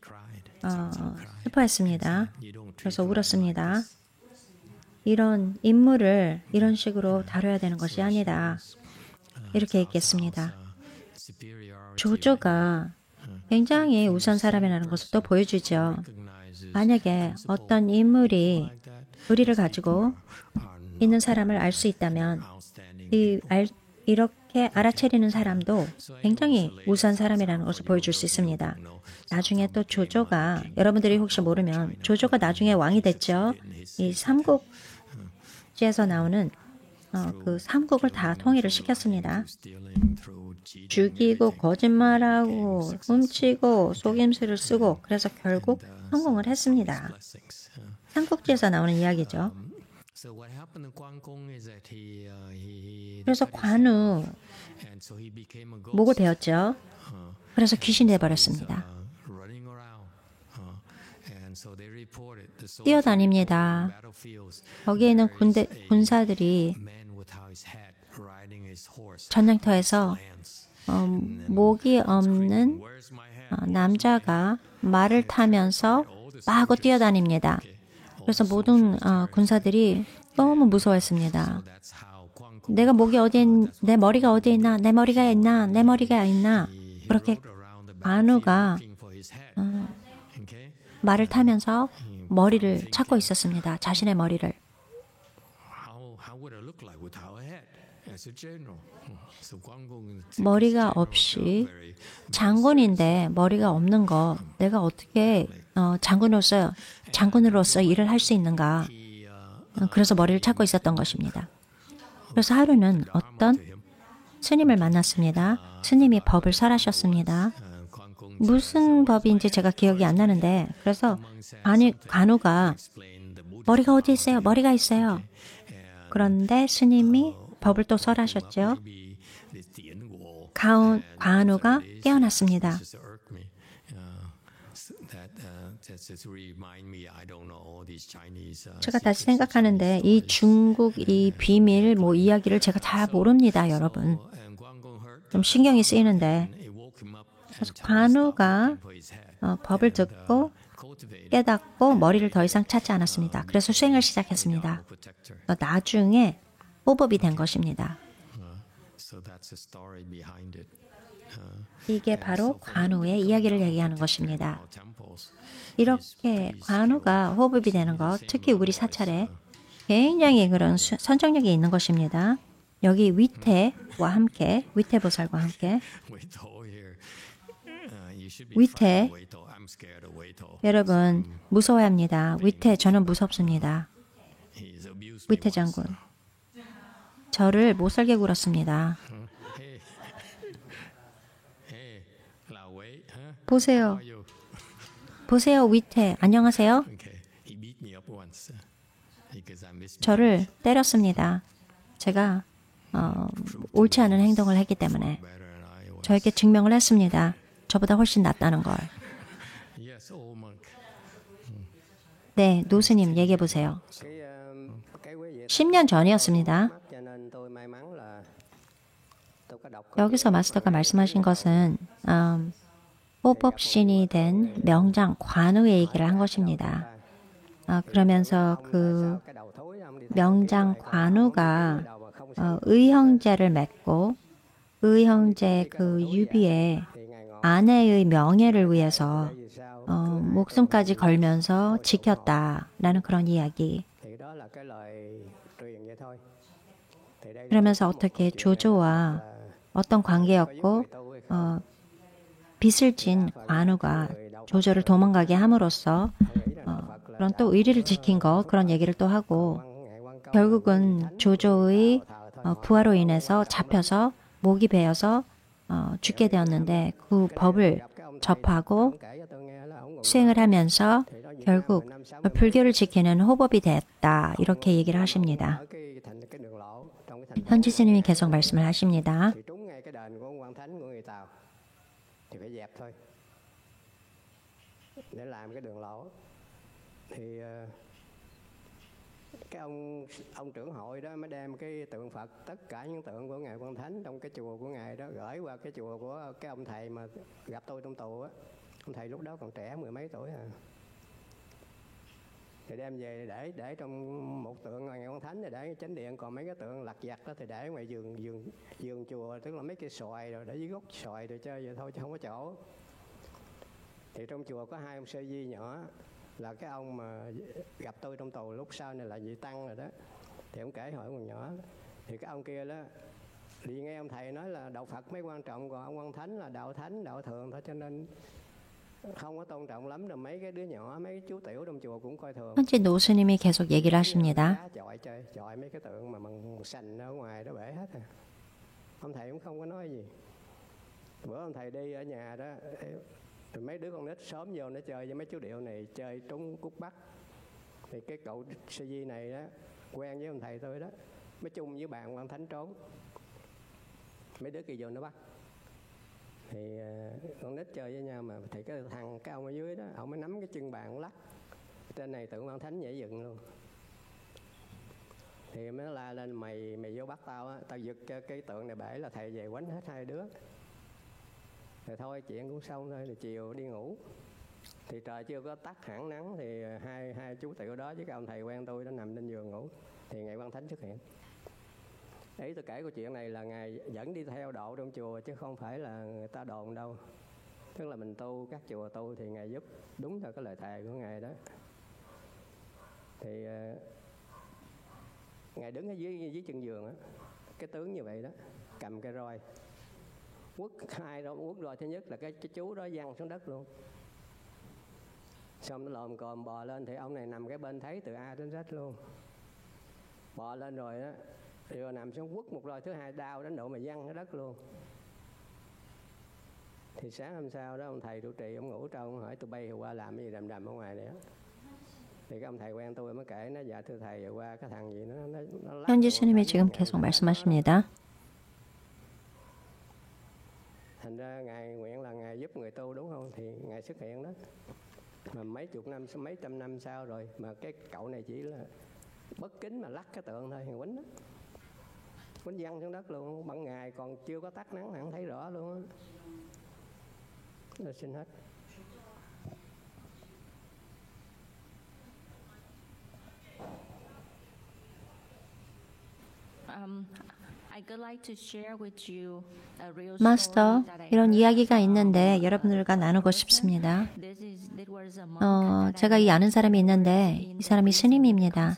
슬퍼했습니다. 그래서 울었습니다. 이런 인물을 이런 식으로 다뤄야 되는 것이 아니다. 이렇게 얘기했습니다. 조조가 굉장히 우수한 사람이라는 것을 또 보여주죠. 만약에 어떤 인물이 의리를 가지고 있는 사람을 알 수 있다면 이렇게 알아차리는 사람도 굉장히 우수한 사람이라는 것을 보여줄 수 있습니다. 나중에 또 조조가 여러분들이 혹시 모르면 조조가 나중에 왕이 됐죠. 이 삼국지에서 나오는 그 삼국을 다 통일을 시켰습니다. 죽이고 거짓말하고 훔치고 속임수를 쓰고 그래서 결국 성공을 했습니다. 삼국지에서 나오는 이야기죠. 그래서 관우 목을 베었죠. 그래서 귀신이 돼버렸습니다. 뛰어다닙니다. 거기에 있는 군사들이 전쟁터에서 목이 없는 남자가 말을 타면서 마구 뛰어다닙니다. 그래서 모든 군사들이 너무 무서워했습니다. 내가 목이 어디에 내 머리가 어디에 있나? 내 머리가 있나? 내 머리가 있나? 그렇게 관우가 말을 타면서 머리를 찾고 있었습니다. 자신의 머리를. 머리가 없이 장군인데 머리가 없는 거 내가 어떻게 장군으로서 일을 할 수 있는가. 그래서 머리를 찾고 있었던 것입니다. 그래서 하루는 어떤 스님을 만났습니다. 스님이 법을 설하셨습니다. 무슨 법인지 제가 기억이 안 나는데 그래서 관우가 머리가 어디 있어요? 머리가 있어요. 그런데 스님이 법을 또 설하셨죠. 관우가 깨어났습니다. 제가 다시 생각하는데 이 중국 이 비밀 이야기를 제가 잘 모릅니다, 여러분. 좀 신경이 쓰이는데 그래서 관우가 법을 듣고 깨닫고 머리를 더 이상 찾지 않았습니다. 그래서 수행을 시작했습니다. 나중에 호법이 된 것입니다. 이게 바로 관우의 이야기를 얘기하는 것입니다. 이렇게 관우가 호법이 되는 것, 특히 우리 사찰에 굉장히 그런 선정력이 있는 것입니다. 여기 위태와 함께, 위태보살과 함께 위태, 여러분 무서워야 합니다. 위태, 저는 무섭습니다. 위태 장군. 저를 못살게 굴었습니다. 보세요. 보세요, 위태. 안녕하세요. 저를 때렸습니다. 제가 옳지 않은 행동을 했기 때문에 저에게 증명을 했습니다. 저보다 훨씬 낫다는 걸. 네, 노스님 얘기해 보세요. 10년 전이었습니다. 여기서 마스터가 말씀하신 것은 호법신이 된 명장 관우의 얘기를 한 것입니다. 그러면서 그 명장 관우가 의형제를 맺고 의형제 그 유비의 아내의 명예를 위해서 목숨까지 걸면서 지켰다라는 그런 이야기. 그러면서 어떻게 조조와 어떤 관계였고 빚을 진 관우가 조조를 도망가게 함으로써 그런 또 의리를 지킨 것 그런 얘기를 또 하고 결국은 조조의 부하로 인해서 잡혀서 목이 베어서 죽게 되었는데 그 법을 접하고 수행을 하면서 결국 불교를 지키는 호법이 됐다 이렇게 얘기를 하십니다. 현지 스님이 계속 말씀을 하십니다. Cái ông trưởng hội đó mới đem cái tượng Phật, tất cả những tượng của ngài Quan Thánh trong cái chùa của ngài đó gửi qua cái chùa của cái ông thầy mà gặp tôi trong tù á. Ông thầy lúc đó còn trẻ, mười mấy tuổi à. thì đem về để trong một tượng Ngài Quan Thánh, thì để chánh điện, còn mấy cái tượng lặt vặt đó thì để ngoài vườn chùa, tức là mấy cây xoài rồi để dưới gốc xoài rồi chơi vậy thôi chứ không có chỗ. Thì trong chùa có hai ông sơ di nhỏ, là cái ông mà gặp tôi trong tù lúc sau này là vị tăng rồi đó, thì ông kể hỏi còn nhỏ, thì cái ông kia đó thì nghe ông thầy nói là đạo Phật mới quan trọng, còn ông Quan Thánh là đạo thánh, đạo thường thôi, cho nên không có tôn trọng lắm. Rồi mấy cái đứa nhỏ, mấy cái chú tiểu trong chùa cũng coi thường. 현재 노 스님이 계속 얘기를 하십니다. Chọi mấy cái tượng mà bằng sành ở ngoài đó bể hết à. Ông thầy cũng không có nói gì. Bữa ông thầy đi ở nhà đó, thì mấy đứa con nít sớm vô nó chơi với mấy chú điệu này, chơi trúng cút bắt. Thì cái cậu sư di này đó quen với ông thầy tôi đó, mới chung với bạn Quan Thánh trốn. Mấy đứa kia vô nó bắt. Thì con nít chơi với nhau mà, thì cái ông ở dưới đó, ông mới nắm cái chân bàn lắc. Trên này tượng Quan Thánh nhảy dựng luôn. Thì mới la lên, mày vô bắt tao á, tao giật cái tượng này bể là thầy về quánh hết hai đứa. Rồi thôi chuyện cũng xong thôi, thì chiều đi ngủ. Thì trời chưa có tắt hẳn nắng, thì hai chú tiểu đó với cái ông thầy quen tôi đó nằm trên giường ngủ. Thì Ngài Quan Thánh xuất hiện. Ý tôi kể câu chuyện này là Ngài vẫn đi theo độ trong chùa, chứ không phải là người ta đồn đâu. Tức là mình tu, các chùa tu thì Ngài giúp đúng theo cái lời thề của Ngài đó. Thì Ngài đứng ở dưới chân giường á, cái tướng như vậy đó, cầm cái roi quất hai đó, quất roi thứ nhất là cái chú đó văng xuống đất luôn. Xong nó lồm cồm bò lên, thì ông này nằm cái bên thấy từ A đến Z luôn. Bò lên rồi á, rồi nằm xuống quất một roi thứ hai, đau đến độ mà văng cái đất luôn. Thì sáng hôm sau đó, ông thầy trụ trì ông ngủ trong, ông hỏi tụi bay qua làm cái gì đầm ở ngoài này đó. Thì cái ông thầy quen tôi mới kể, nó dạ thưa thầy, qua cái thằng gì nó 현재 스님이 지금 계속 말씀하십니다. thành ra Ngài nguyện là Ngài giúp người tu đúng không, thì Ngài xuất hiện đó. Mà mấy chục năm, mấy trăm năm sau rồi mà cái cậu này chỉ là bất kính mà lắc cái tượng thôi, thì quýnh đó, quýnh văng xuống đất luôn. Ban ngày còn chưa có tắt nắng, hẳn thấy rõ luôn á. Rồi xin hết. 마스터, 이런 이야기가 있는데 여러분들과 나누고 싶습니다. 제가 이 아는 사람이 있는데 이 사람이 스님입니다.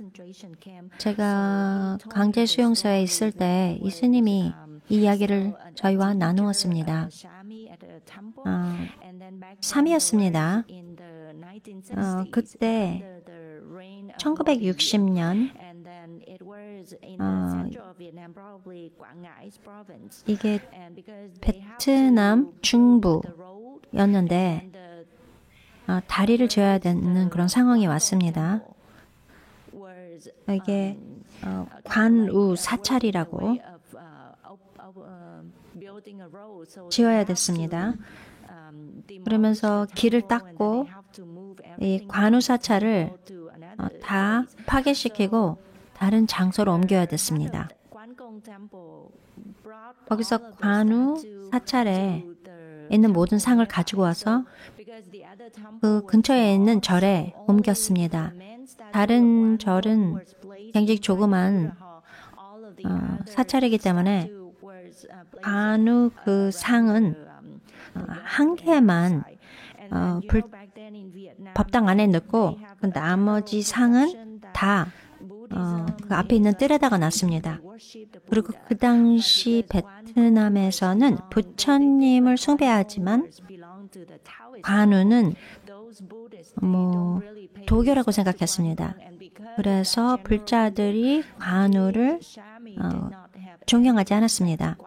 제가 강제 수용소에 있을 때 이 스님이 이 이야기를 저희와 나누었습니다. 3이었습니다. 그때 1960년 이게 베트남 중부였는데 다리를 지어야 되는 그런 상황이 왔습니다. 이게 관우 사찰이라고 지어야 됐습니다. 그러면서 길을 닦고 이 관우 사찰을 다 파괴시키고 다른 장소로 옮겨야 됐습니다. 거기서 관우 사찰에 있는 모든 상을 가지고 와서 그 근처에 있는 절에 옮겼습니다. 다른 절은 굉장히 조그만 사찰이기 때문에 관우 그 상은 한 개만 법당 안에 넣고 그 나머지 상은 다 그 앞에 있는 뜰에다가 놨습니다. 그리고 그 당시 베트남에서는 부처님을 숭배하지만 관우는 도교라고 생각했습니다. 그래서 불자들이 관우를 존경하지 않았습니다.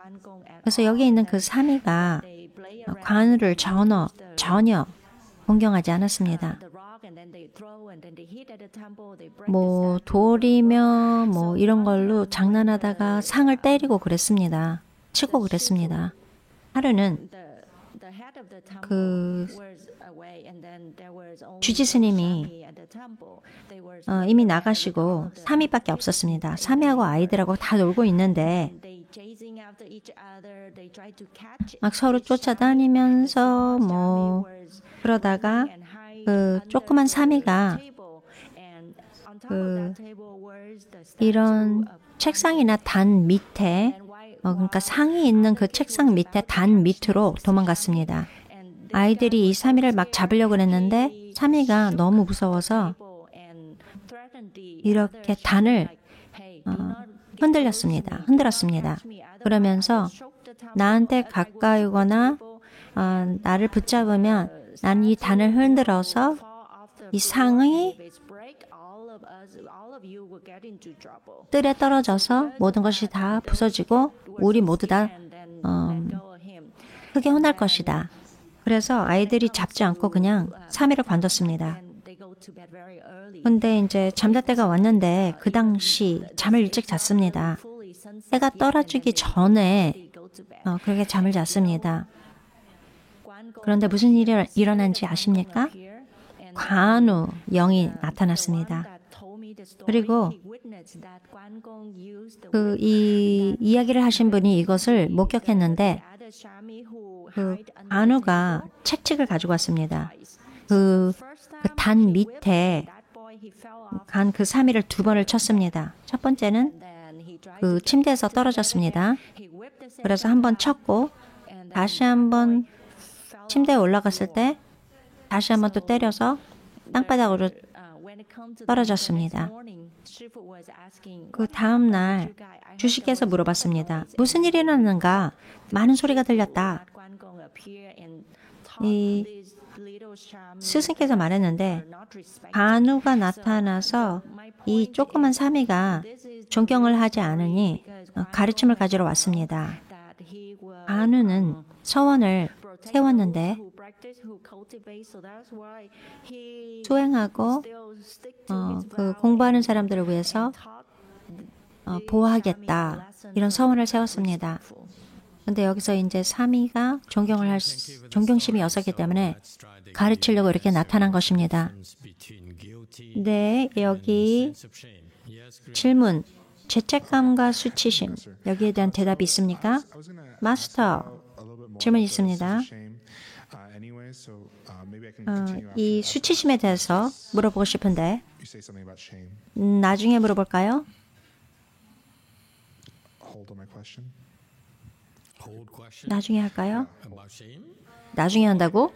그래서 여기 있는 그 사미가 관우를 전혀 공경하지 않았습니다. 돌이며 이런 걸로 장난하다가 상을 때리고 그랬습니다. 치고 그랬습니다. 하루는 그 주지 스님이 이미 나가시고 사미밖에 없었습니다. 사미하고 아이들하고 다 놀고 있는데 막 서로 쫓아다니면서 그러다가 그 조그만 사미가 이런 책상이나 단 밑에 그러니까 상이 있는 그 책상 밑에 단 밑으로 도망갔습니다. 아이들이 이 사미를 막 잡으려고 했는데 사미가 너무 무서워서 이렇게 단을 흔들었습니다. 그러면서 나한테 가까이 오거나 나를 붙잡으면 난 이 단을 흔들어서 이 상이 뜰에 떨어져서 모든 것이 다 부서지고 우리 모두 다 크게 혼날 것이다. 그래서 아이들이 잡지 않고 그냥 사미를 관뒀습니다. 근데 이제 잠잘 때가 왔는데 그 당시 잠을 일찍 잤습니다. 해가 떨어지기 전에 그렇게 잠을 잤습니다. 그런데 무슨 일이 일어난지 아십니까? 관우 영이 나타났습니다. 그리고 이 이야기를 하신 분이 이것을 목격했는데 그 관우가 책찍을 가지고 왔습니다. 그 단 밑에 간 그 사미를 2번을 쳤습니다. 첫 번째는 그 침대에서 떨어졌습니다. 그래서 한 번 쳤고 다시 한번 침대에 올라갔을 때 다시 한번 또 때려서 땅바닥으로 떨어졌습니다. 그 다음 날 주식께서 물어봤습니다. 무슨 일이 일어났는가? 많은 소리가 들렸다. 이 스승께서 말했는데 관우가 나타나서 이 조그만 사미가 존경을 하지 않으니 가르침을 가지러 왔습니다. 관우는 서원을 세웠는데 수행하고 그 공부하는 사람들을 위해서 보호하겠다 이런 서원을 세웠습니다. 근데 여기서 이제 사미가 존경심이 없었기 때문에 가르치려고 이렇게 나타난 것입니다. 네, 여기 질문, 죄책감과 수치심, 여기에 대한 대답이 있습니까? 마스터, 질문 있습니다. 이 수치심에 대해서 물어보고 싶은데 나중에 물어볼까요? 나중에 할까요? 나중에 한다고?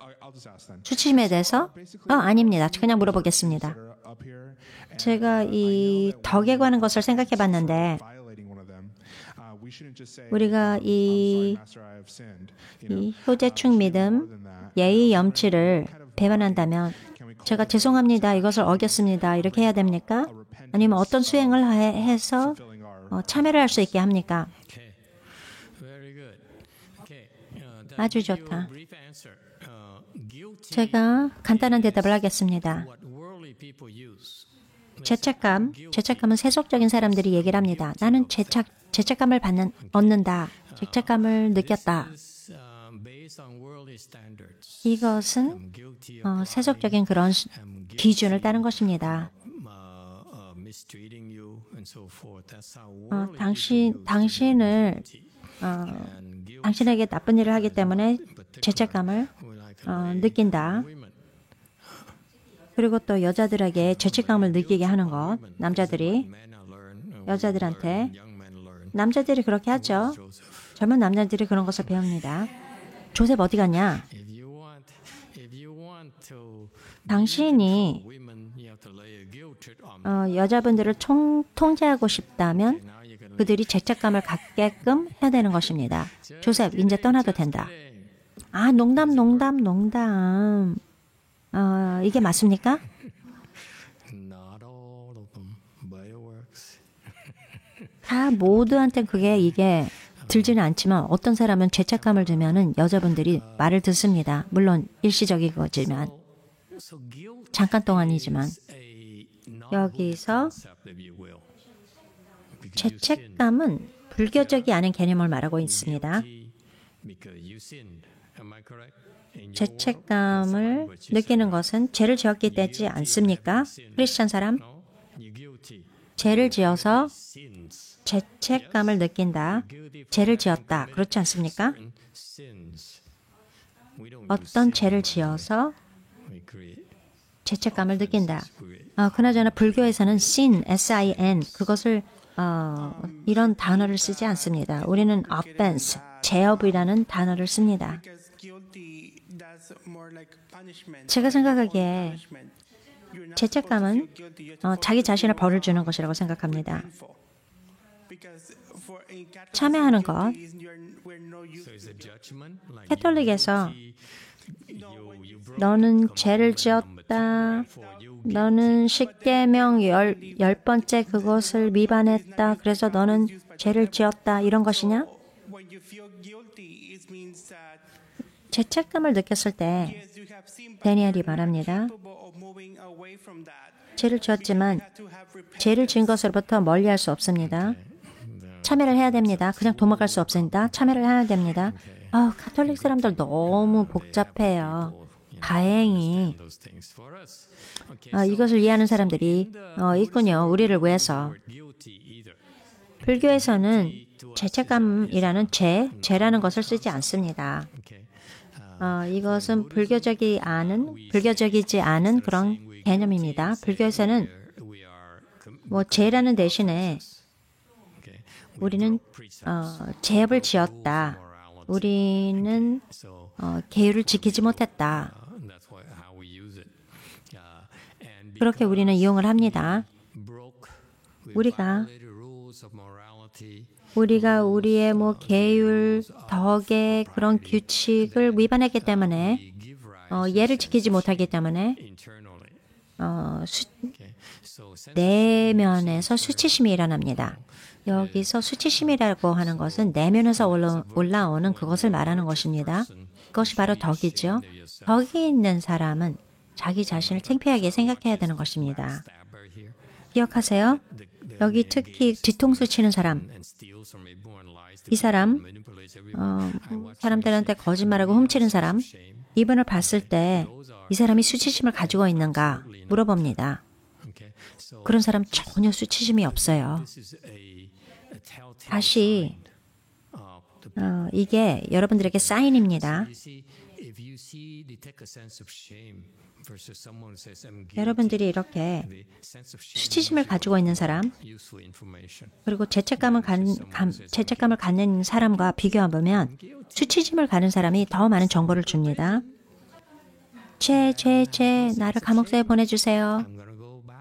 수치심에 대해서? 아닙니다. 그냥 물어보겠습니다. 제가 이 덕에 관한 것을 생각해 봤는데 우리가 이 효재충 믿음, 예의 염치를 배반한다면 제가 죄송합니다. 이것을 어겼습니다. 이렇게 해야 됩니까? 아니면 어떤 수행을 해서 참여를 할 수 있게 합니까? 아주 좋다. 제가 간단한 대답을 하겠습니다. 죄책감은 세속적인 사람들이 얘기를 합니다. 나는 죄책감을 얻는다. 죄책감을 느꼈다. 이것은 세속적인 그런 기준을 따른 것입니다. 당신에게 나쁜 일을 하기 때문에 죄책감을 느낀다. 그리고 또 여자들에게 죄책감을 느끼게 하는 것, 여자들한테 남자들이 그렇게 하죠. 젊은 남자들이 그런 것을 배웁니다. 조셉 어디 갔냐? 당신이 여자분들을 통제하고 싶다면 그들이 죄책감을 갖게끔 해야 되는 것입니다. 조셉, 이제 떠나도 된다. 농담. 이게 맞습니까? 다 모두한테 이게 들지는 않지만 어떤 사람은 죄책감을 들면은 여자분들이 말을 듣습니다. 물론 일시적인 거지만 잠깐 동안이지만 여기서 죄책감은 불교적이 아닌 개념을 말하고 있습니다. 죄책감을 느끼는 것은 죄를 지었기 때문이지 않습니까? 크리스찬 사람? 죄를 지어서 죄책감을 느낀다. 죄를 지었다. 그렇지 않습니까? 어떤 죄를 지어서 죄책감을 느낀다. 그나저나 불교에서는 sin, sin 그것을 이런 단어를 쓰지 않습니다. 우리는 offense, 제업이라는 단어를 씁니다. 제가 생각하기에 죄책감은 자기 자신을 벌을 주는 것이라고 생각합니다. 참여하는 것, 캐톨릭에서 너는 죄를 지었다, 너는 십계명 10번째 그것을 위반했다, 그래서 너는 죄를 지었다, 이런 것이냐? 죄책감을 느꼈을 때 데니엘이 말합니다. 죄를 지었지만 죄를 지은 것으로부터 멀리할 수 없습니다. 참여를 해야 됩니다. 그냥 도망갈 수 없습니다. 참여를 해야 됩니다. 카톨릭 사람들 너무 복잡해요. 다행히 이것을 이해하는 사람들이 있군요. 우리를 위해서. 불교에서는 죄책감이라는 죄라는 것을 쓰지 않습니다. 이것은 불교적이지 않은 그런 개념입니다. 불교에서는 죄라는 대신에 우리는 죄업을 지었다. 우리는 계율을 지키지 못했다. 그렇게 우리는 이용을 합니다. 우리가 우리의 계율, 덕의 그런 규칙을 위반했기 때문에 예를 지키지 못하기 때문에 내면에서 수치심이 일어납니다. 여기서 수치심이라고 하는 것은 내면에서 올라오는 그것을 말하는 것입니다. 그것이 바로 덕이죠. 덕이 있는 사람은 자기 자신을 창피하게 생각해야 되는 것입니다. 기억하세요? 여기 특히 뒤통수 치는 사람, 이 사람, 사람들한테 거짓말하고 훔치는 사람, 이분을 봤을 때 이 사람이 수치심을 가지고 있는가 물어봅니다. 그런 사람 전혀 수치심이 없어요. 다시 이게 여러분들에게 사인입니다. 여러분들이 이렇게 수치심을 가지고 있는 사람, 그리고 죄책감을 갖는 사람과 비교해보면 수치심을 가진 사람이 더 많은 정보를 줍니다. 나를 감옥사에 보내주세요.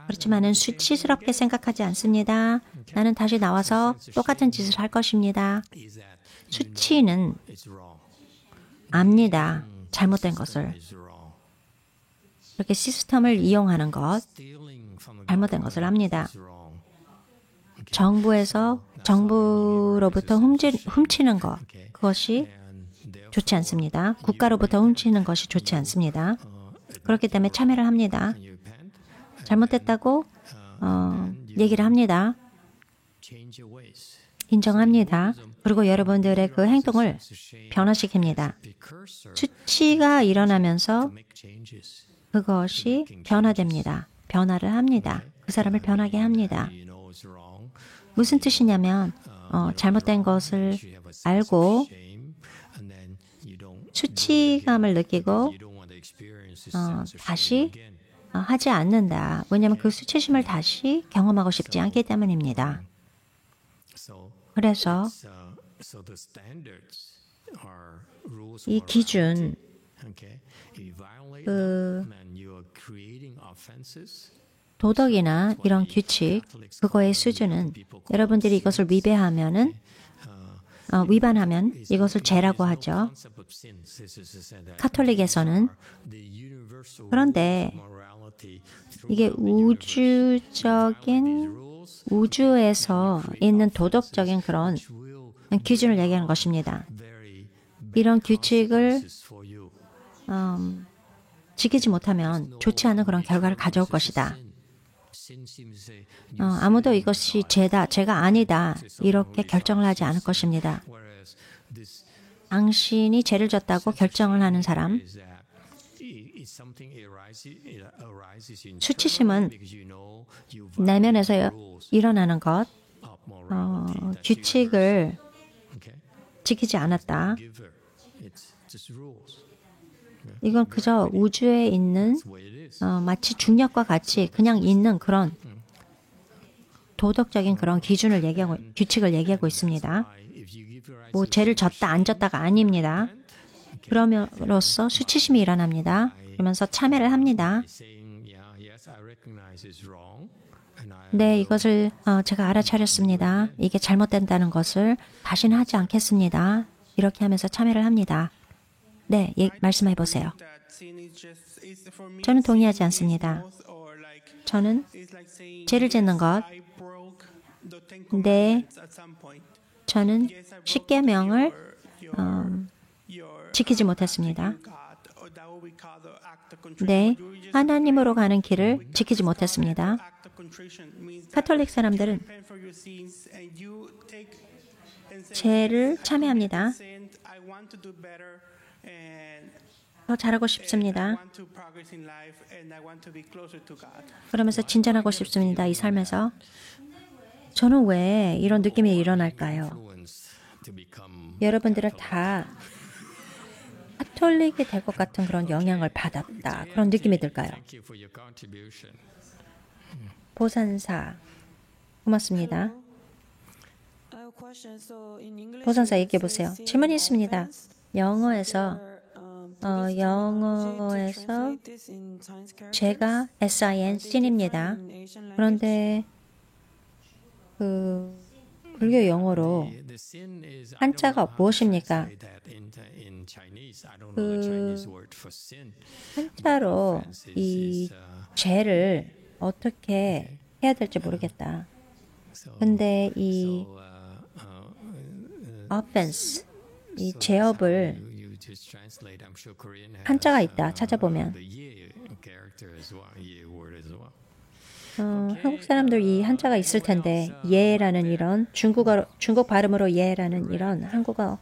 그렇지만은 수치스럽게 생각하지 않습니다. 나는 다시 나와서 똑같은 짓을 할 것입니다. 수치는 압니다. 잘못된 것을. 이렇게 시스템을 이용하는 것, 잘못된 것을 압니다. 정부로부터 훔치는 것, 그것이 좋지 않습니다. 국가로부터 훔치는 것이 좋지 않습니다. 그렇기 때문에 참여를 합니다. 잘못됐다고 얘기를 합니다. 인정합니다. 그리고 여러분들의 그 행동을 변화시킵니다. 수치가 일어나면서 그것이 변화됩니다. 변화를 합니다. 그 사람을 변하게 합니다. 무슨 뜻이냐면 잘못된 것을 알고 수치감을 느끼고 다시 하지 않는다. 왜냐하면 그 수치심을 다시 경험하고 싶지 않기 때문입니다. 그래서 이 기준, 도덕이나 이런 규칙, 그거의 수준은 여러분들이 이것을 위반하면 이것을 죄라고 하죠. 카톨릭에서는. 그런데 이게 우주에서 있는 도덕적인 그런 기준을 얘기하는 것입니다. 이런 규칙을 지키지 못하면 좋지 않은 그런 결과를 가져올 것이다. 아무도 이것이 죄가 아니다 이렇게 결정을 하지 않을 것입니다. 당신이 죄를 졌다고 결정을 하는 사람, 수치심은 내면에서 일어나는 것, 규칙을 지키지 않았다. 이건 그저 우주에 있는 That's the way it is. 마치 중력과 같이 그냥 있는 그런 도덕적인 그런 기준을 얘기하고 규칙을 얘기하고 있습니다. If you give your eyes 뭐 죄를 졌다 안 졌다가 아닙니다. 그럼으로써 수치심이 일어납니다. 그러면서 참회를 합니다. saying, yeah, yes, I recognize it's wrong, and I 네, 이것을 제가 알아차렸습니다. 이게 잘못된다는 것을 다시는 하지 않겠습니다. 이렇게 하면서 참회를 합니다. 네, 말씀해 보세요. 저는 동의하지 않습니다. 저는 죄를 짓는 것, 네, 저는 10계명을 지키지 못했습니다. 네, 하나님으로 가는 길을 지키지 못했습니다. 카톨릭 사람들은 죄를 참회합니다. 더 잘하고 싶습니다. 그러면서 진전하고 싶습니다. 이 삶에서. 저는 왜 이런 느낌이 일어날까요? influence to become 여러분들은 다 카톨릭이 될 것 같은 그런 영향을 받았다. 그런 느낌이 들까요? Thank you for your contribution. 보산사. 고맙습니다. I have a question. So in English, 보산사 you 얘기해 say 보세요. sin 질문이 or 있습니다. offense. 영어에서 영어에서 Translate this in Chinese characters. 죄가 sin, sin입니다. In Asian language. 그런데 그 불교 영어로 The sin is 한자가 무엇입니까? say that in Chinese. I don't know the Chinese word for sin. 한자로 이 죄를 어떻게 해야 될지 모르겠다. 근데 이 offense, 이 죄업을 You just translate. I'm sure Korean has 한자가 있다. 찾아보면. the ye character as well, ye word as well. 한국 사람들 이 한자가 있을 텐데 예라는 이런 중국 발음으로 예라는 이런 한국어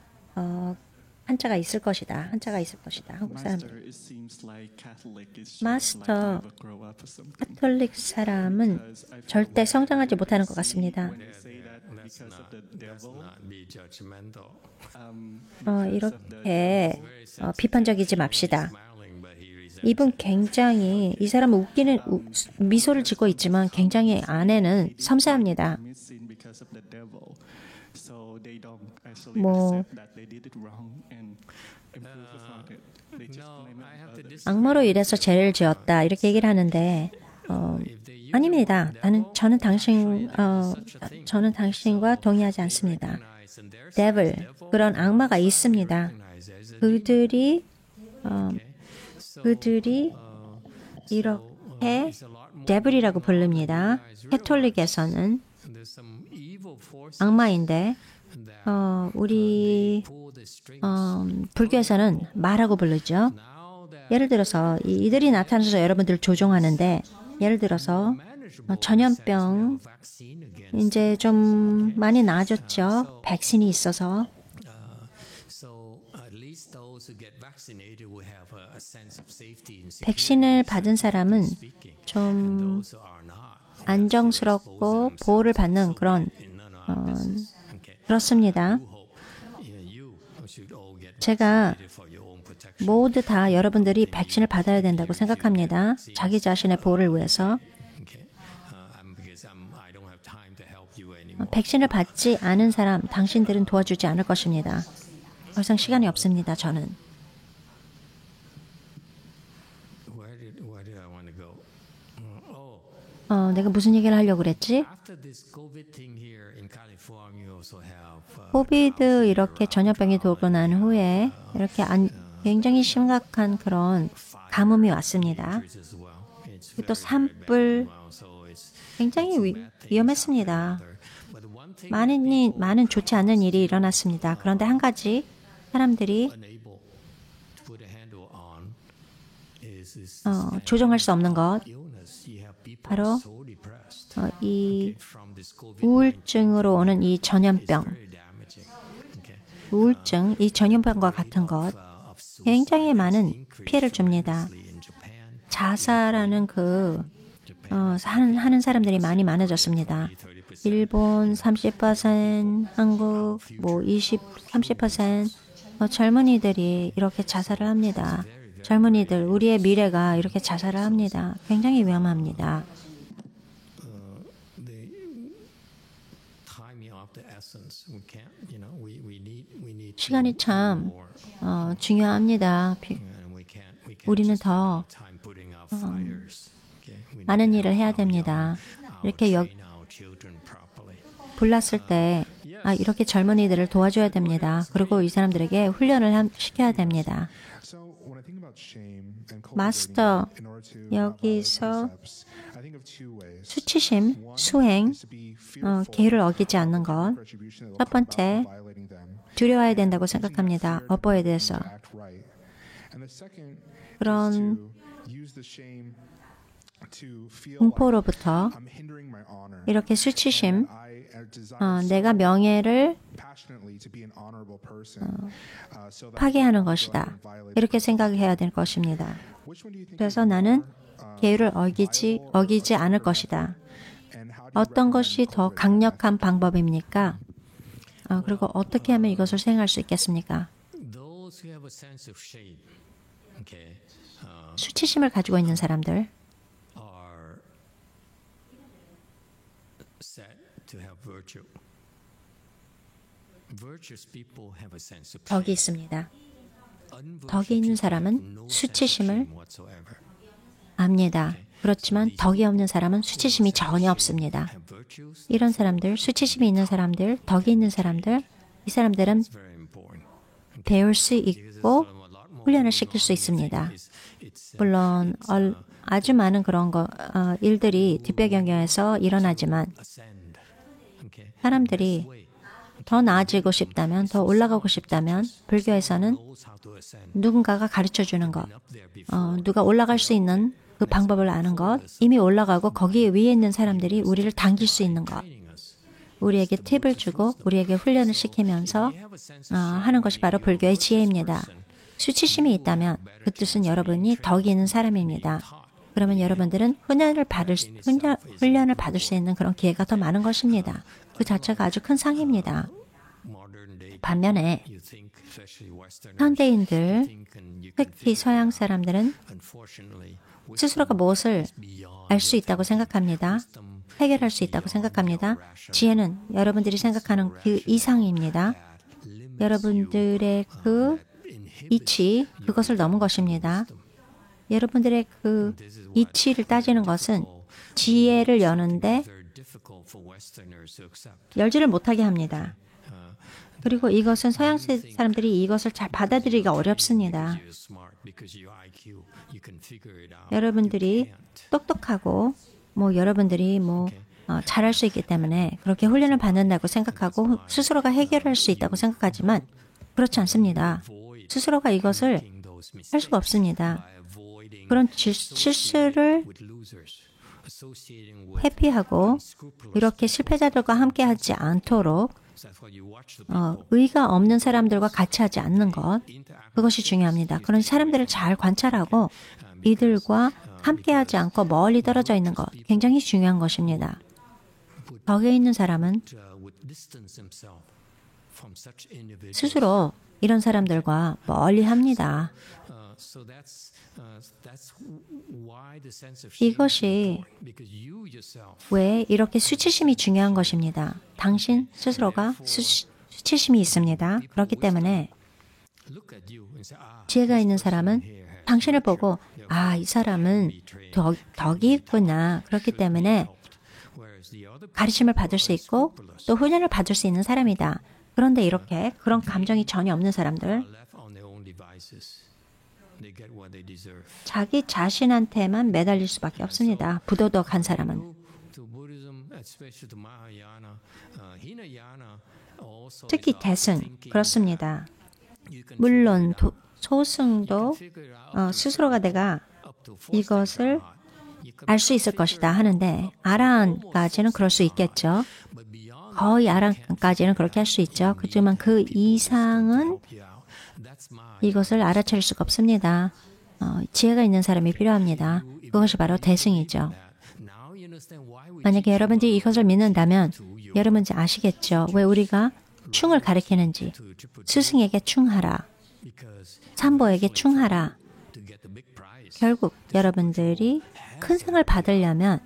한자가 있을 것이다. 한자가 있을 것이다. 한국 사람들. Master, it seems like Catholic is 마스터, like never grow up or something. 카톨릭 사람은 절대 성장하지 못하는 것 같습니다. When they say that because of the Let's devil, not be judgmental. 이렇게 비판적이지 맙시다. Smiling, but he resents. 이분 굉장히 이 사람은 웃기는 미소를 짓고 있지만 굉장히 안에는 섬세합니다. commit sin because of the devil. So they don't actually 뭐 accept that they did it wrong and improve upon it. They just No, blame it I on have to others. 악마로 인해서 죄를 지었다 이렇게 얘기를 하는데 If they use 아닙니다. 저는 당신과 동의하지 않습니다. recognize and there's devil 그런 악마가 있습니다. recognize as a 그들이 이렇게 devil이라고 부릅니다. 캐톨릭에서는 there's some evil forces 악마인데 우리 pull the strings. 불교에서는 마라고 부르죠. Now that 예를 들어서 이들이 나타나서 여러분들을 조종하는데 예를 들어서 전염병 vaccine against. 이제 좀 많이 나아졌죠. 백신이 있어서 So at least those who get vaccinated will have a sense of safety and security. 백신을 받은 사람은 좀 Those who are not, 안정스럽고 보호를 받는 그런 none of our business. Okay. 그렇습니다. Hope you should all get 제가 vaccinated for your own protection. 모두 다 여러분들이 백신을 받아야 된다고 생각합니다. 자기 자신의 보호를 위해서. Okay. Because I don't have time to help you anymore. 백신을 받지 않은 사람, 당신들은 도와주지 않을 것입니다. 더 이상 시간이 없습니다. 저는. Where did I want to go? 내가 무슨 얘기를 하려고 그랬지? After this COVID thing here in California, you also have 코비드 이렇게 전염병이 돌고 난 후에 이렇게 굉장히 심각한 그런 가뭄이 왔습니다. as well. It's 또 산불 so it's 굉장히 위험했습니다. but the one thing 많은 좋지 않은 일이 일어났습니다. 그런데 한 가지 사람들이 unable to put a handle on is 조정할 수 없는 것, illness. You have people 바로 so depressed 이 from this COVID 우울증으로 오는 이 전염병, very damaging. Okay. 우울증, 이 전염병과 같은 것 굉장히 많은 피해를 줍니다. In Japan, 자살하는 하는 사람들이 많이 많아졌습니다. 일본 30%, 한국 뭐 30%, 젊은이들이 이렇게 자살을 합니다. 젊은이들, 우리의 미래가 이렇게 자살을 합니다. 굉장히 위험합니다. the time of the essence. We can't, we need 시간이 참 중요합니다. and we can't 우리는 just 더 time putting out fires. Okay? We need 많은 to 일을 해야 됩니다. 이렇게 train our children properly. 불났을 때 이렇게 젊은이들을 도와줘야 됩니다. 그리고 이 사람들에게 훈련을 시켜야 됩니다. 마스터, 여기서 수치심, 수행, 계율을 어기지 않는 것. 첫 번째, 두려워야 된다고 생각합니다. 업보에 대해서. 그런 공포로부터 이렇게 수치심, 내가 명예를 파괴하는 것이다. 이렇게 생각해야 될 것입니다. 그래서 나는 계율을 어기지 않을 것이다. 어떤 것이 더 강력한 방법입니까? 그리고 어떻게 하면 이것을 수행할 수 있겠습니까? Those who have a sense of shame, okay, 수치심을 가지고 있는 사람들, are said to have virtue. Virtuous people have a sense of 덕이 shame. 있습니다. Unvirtuous 덕이 있는 people 사람은 have no sense of 수치심을 shame whatsoever. 압니다. 그렇지만 덕이 없는 사람은 수치심이 전혀 없습니다. Have virtues. 이런 사람들, 수치심이 있는 사람들, 덕이 있는 사람들, 이 사람들은 It's very important. 배울 수 있고 훈련을 시킬 수 있습니다. 물론 아주 많은 그런 일들이 뒷배경에서 일어나지만 Ascend. Okay. 사람들이 더 나아지고 싶다면, 더 올라가고 싶다면 불교에서는 Knows how to ascend. 누군가가 가르쳐주는 것, Up there before. 누가 올라갈 수 있는 그 방법을 아는 것, 이미 올라가고 거기 위에 있는 사람들이 우리를 당길 수 있는 것, Training us. 우리에게 팁을 주고 우리에게 훈련을 시키면서 We have a sense of 하는 것이 바로 불교의 지혜입니다. 수치심이 있다면 그 뜻은 여러분이 덕이 있는 사람입니다. 그러면 여러분들은 훈련을 받을 수 있는 그런 기회가 더 많은 것입니다. 그 자체가 아주 큰 상입니다. modern day. 반면에 You think, especially Westerners, 현대인들, think you can 특히 서양 사람들은 unfortunately 스스로가 무엇을 알 수 있다고 생각합니다. 해결할 수 있다고 생각합니다. 지혜는 여러분들이 생각하는 그 이상입니다. 여러분들의 그 이치, 그것을 넘은 것입니다. 여러분들의 그 이치를 따지는 것은 지혜를 여는데 very difficult for Westerners to accept. 열지를 못하게 합니다. 그리고 이것은 서양 사람들이 이것을 잘 받아들이기가 어렵습니다. You're smart because your IQ, you can figure it out. 여러분들이 똑똑하고 여러분들이 잘할 수 있기 때문에 그렇게 훈련을 받는다고 생각하고 스스로가 해결할 수 있다고 생각하지만 그렇지 않습니다. 스스로가 이것을 Those mistakes 할 수가 없습니다. by avoiding 그런 실수를 with losers, associating with 회피하고 이렇게 실패자들과 함께하지 않도록 that's why you watch the 의가 없는 사람들과 같이 하지 않는 것, 그것이 중요합니다. 그런 사람들을 잘 관찰하고 이들과 함께하지 않고 멀리 떨어져 있는 것, 굉장히 중요한 것입니다. 덕에 있는 사람은 would distance himself from such individuals. 스스로 이런 사람들과 멀리 합니다. So that's why the sense of shame 이것이 is important, because you yourself 왜 이렇게 수치심이 중요한 것입니다. 당신 스스로가 수치심이 있습니다. 그렇기 때문에 look at you and say, 지혜가 있는 사람은 당신을 보고 이 사람은 덕이 있구나. 그렇기 때문에 whereas the other 가르침을 받을 수 있고 또 훈련을 받을 수 있는 사람이다. 그런데 이렇게 그런 감정이 전혀 없는 사람들, left on their own devices, they get what they deserve. 자기 자신한테만 매달릴 수밖에 없습니다. 부도덕한 사람은. To Buddhism, especially to Mahayana, Hinayana, also 특히 is 대승, thinking 그렇습니다. you can 물론 소승도 figure it out 스스로가 내가 up to four 이것을 you can, 알 수 있을 것이다 하는데 아라한까지는 그럴 수 있겠죠. but beyond 거의 아라한까지는 그렇게 할 수 있죠. 그렇지만 그 이상은 help you out. That's my 이것을 알아차릴 수가 없습니다. 지혜가 있는 사람이 필요합니다. 그것이 바로 대승이죠. now you understand why we 만약에 여러분들이 이것을 믿는다면 여러분들이 아시겠죠. 왜 우리가 충을 가리키는지. 스승에게 충하라. because 산보에게 충하라. to get the 결국 여러분들이 큰 상을 받으려면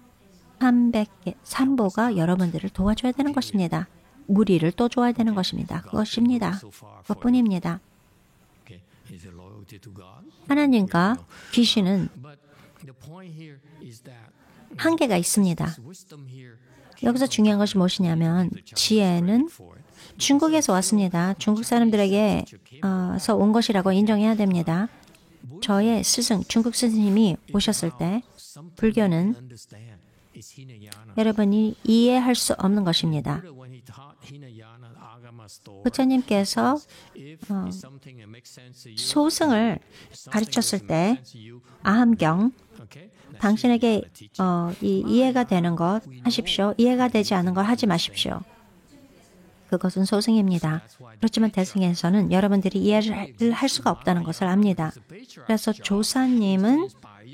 300개 산보가 여러분들을 도와줘야 되는 것입니다. 무리를 또 줘야 되는 것입니다. 그것입니다. 그것뿐입니다. 하나님과 귀신은 한계가 있습니다. 여기서 중요한 것이 무엇이냐면 지혜는 중국에서 왔습니다. 중국 사람들에게서 온 것이라고 인정해야 됩니다. 저의 스승, 중국 스승님이 오셨을 때 불교는 여러분이 이해할 수 없는 것입니다. 부처님께서 소승을 가르쳤을 때 아함경, 당신에게 이해가 되는 것 하십시오. 이해가 되지 않은 걸 하지 마십시오. 그것은 소승입니다. 그렇지만 대승에서는 여러분들이 이해를 할 수가 없다는 것을 압니다. 그래서 조사님은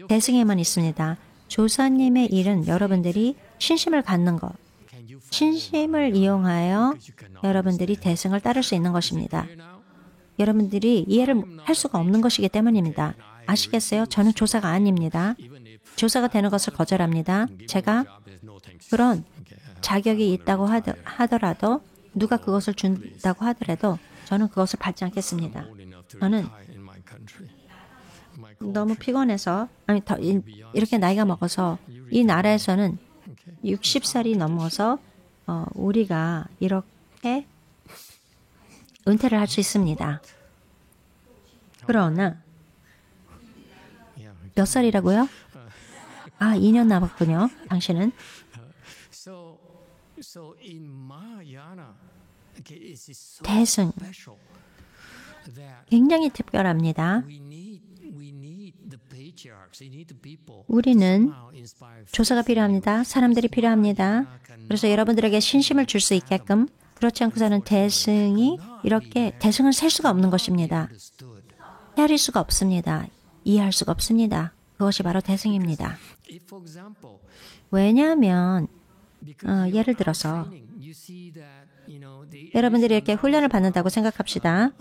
대승에만 있습니다. 조사님의 일은 여러분들이 신심을 갖는 것, 신심을 이용하여 여러분들이 대승을 따를 수 있는 것입니다. 여러분들이 이해를 할 수가 없는 것이기 때문입니다. 아시겠어요? 저는 조사가 아닙니다. 조사가 되는 것을 거절합니다. 제가 그런 자격이 있다고 하더라도 누가 그것을 준다고 하더라도 저는 그것을 받지 않겠습니다. 저는 너무 피곤해서 이렇게 나이가 먹어서 이 나라에서는 60살이 넘어서 우리가 이렇게 은퇴를 할 수 있습니다. 그러나 몇 살이라고요? 2년 남았군요. 당신은. 대승. 굉장히 특별합니다. 우리는 조사가 필요합니다. 사람들이 필요합니다. 그래서 여러분들에게 신심을 줄 수 있게끔 그렇지 않고서는 대승이 이렇게 대승을 셀 수가 없는 것입니다. 헤아릴 수가 없습니다. 이해할 수가 없습니다. 그것이 바로 대승입니다. 왜냐하면 예를 들어서 여러분들이 이렇게 훈련을 받는다고 생각합시다.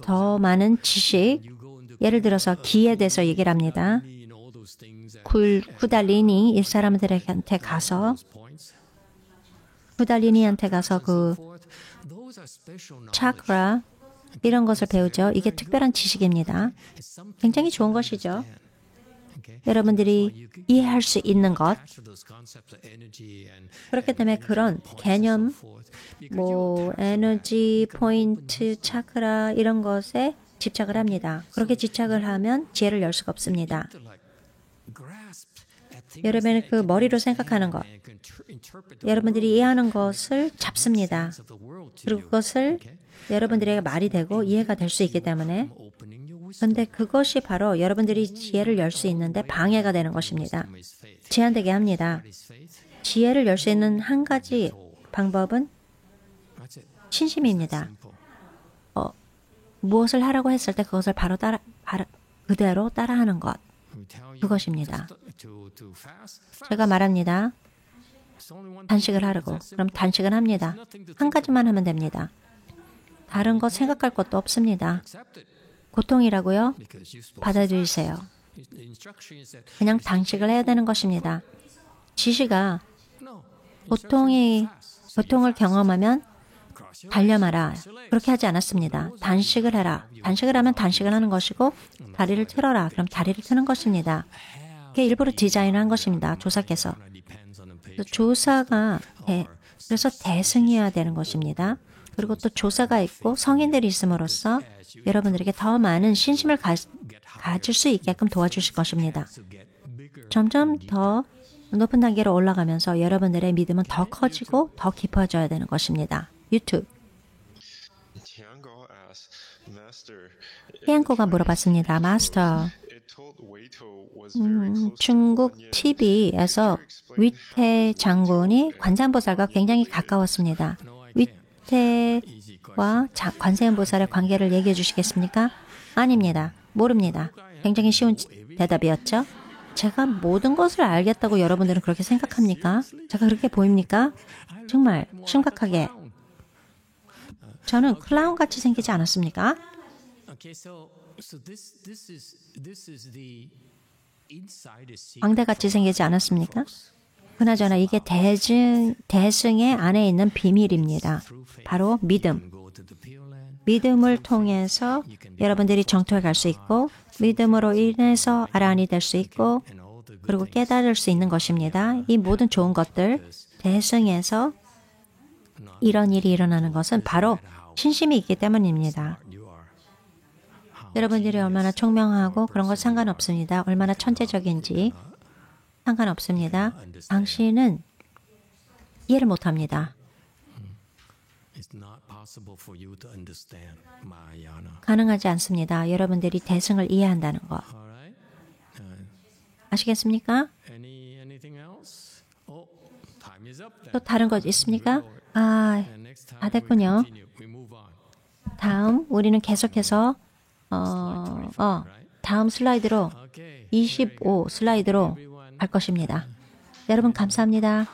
더 많은 지식, 예를 들어서 기에 대해서 얘기를 합니다. 쿠달리니 이 사람들한테 가서 쿠달리니한테 가서 그 차크라 이런 것을 배우죠. 이게 특별한 지식입니다. 굉장히 좋은 것이죠. 여러분들이 이해할 수 있는 것. 그렇기 때문에 그런 개념, 에너지, 포인트, 차크라 이런 것에 집착을 합니다. 그렇게 집착을 하면 지혜를 열 수가 없습니다. 여러분의 그 머리로 생각하는 것, 여러분들이 이해하는 것을 잡습니다. 그리고 그것을 여러분들에게 말이 되고 이해가 될 수 있기 때문에 그런데 그것이 바로 여러분들이 지혜를 열 수 있는데 방해가 되는 것입니다. 제한되게 합니다. 지혜를 열 수 있는 한 가지 방법은 신심입니다. 무엇을 하라고 했을 때 그것을 그대로 따라하는 것. 그것입니다. 제가 말합니다. 단식을 하라고. 그럼 단식을 합니다. 한 가지만 하면 됩니다. 다른 것 생각할 것도 없습니다. 고통이라고요? 받아들이세요. 그냥 단식을 해야 되는 것입니다. 지시가 고통을 경험하면 달려마라. 그렇게 하지 않았습니다. 단식을 해라. 단식을 하면 단식을 하는 것이고 다리를 틀어라. 그럼 다리를 트는 것입니다. 그게 일부러 디자인을 한 것입니다. 조사께서. 조사가 그래서 대승이어야 되는 것입니다. 그리고 또 조사가 있고 성인들이 있음으로써 여러분들에게 더 많은 신심을 가질 수 있게끔 도와주실 것입니다. 점점 더 높은 단계로 올라가면서 여러분들의 믿음은 더 커지고 더 깊어져야 되는 것입니다. 유튜브. 히안코가 물어봤습니다. 마스터, 중국 TV에서 위태 장군이 관세음보살과 굉장히 가까웠습니다. 위태와 관세음보살의 관계를 얘기해 주시겠습니까? 아닙니다. 모릅니다. 굉장히 쉬운 대답이었죠. 제가 모든 것을 알겠다고 여러분들은 그렇게 생각합니까? 제가 그렇게 보입니까? 정말 심각하게. 저는 클라운같이 생기지 않았습니까? Okay, so this is the inside is 광대같이 생기지 않았습니까? 그나저나 이게 대승의 안에 있는 비밀입니다. 바로 믿음. 믿음을 통해서 여러분들이 정토에 갈 수 있고 믿음으로 인해서 아란이 될 수 있고 그리고 깨달을 수 있는 것입니다. 이 모든 좋은 것들 대승에서 이런 일이 일어나는 것은 바로 신심이 있기 때문입니다. 여러분들이 얼마나 총명하고 그런 것 상관없습니다. 얼마나 천재적인지 상관없습니다. 당신은 이해를 못합니다. 가능하지 않습니다. 여러분들이 대승을 이해한다는 것. 아시겠습니까? 또 다른 것 있습니까? 다 됐군요. 다음 우리는 계속해서 다음 슬라이드로 25 슬라이드로 갈 것입니다. 여러분 감사합니다.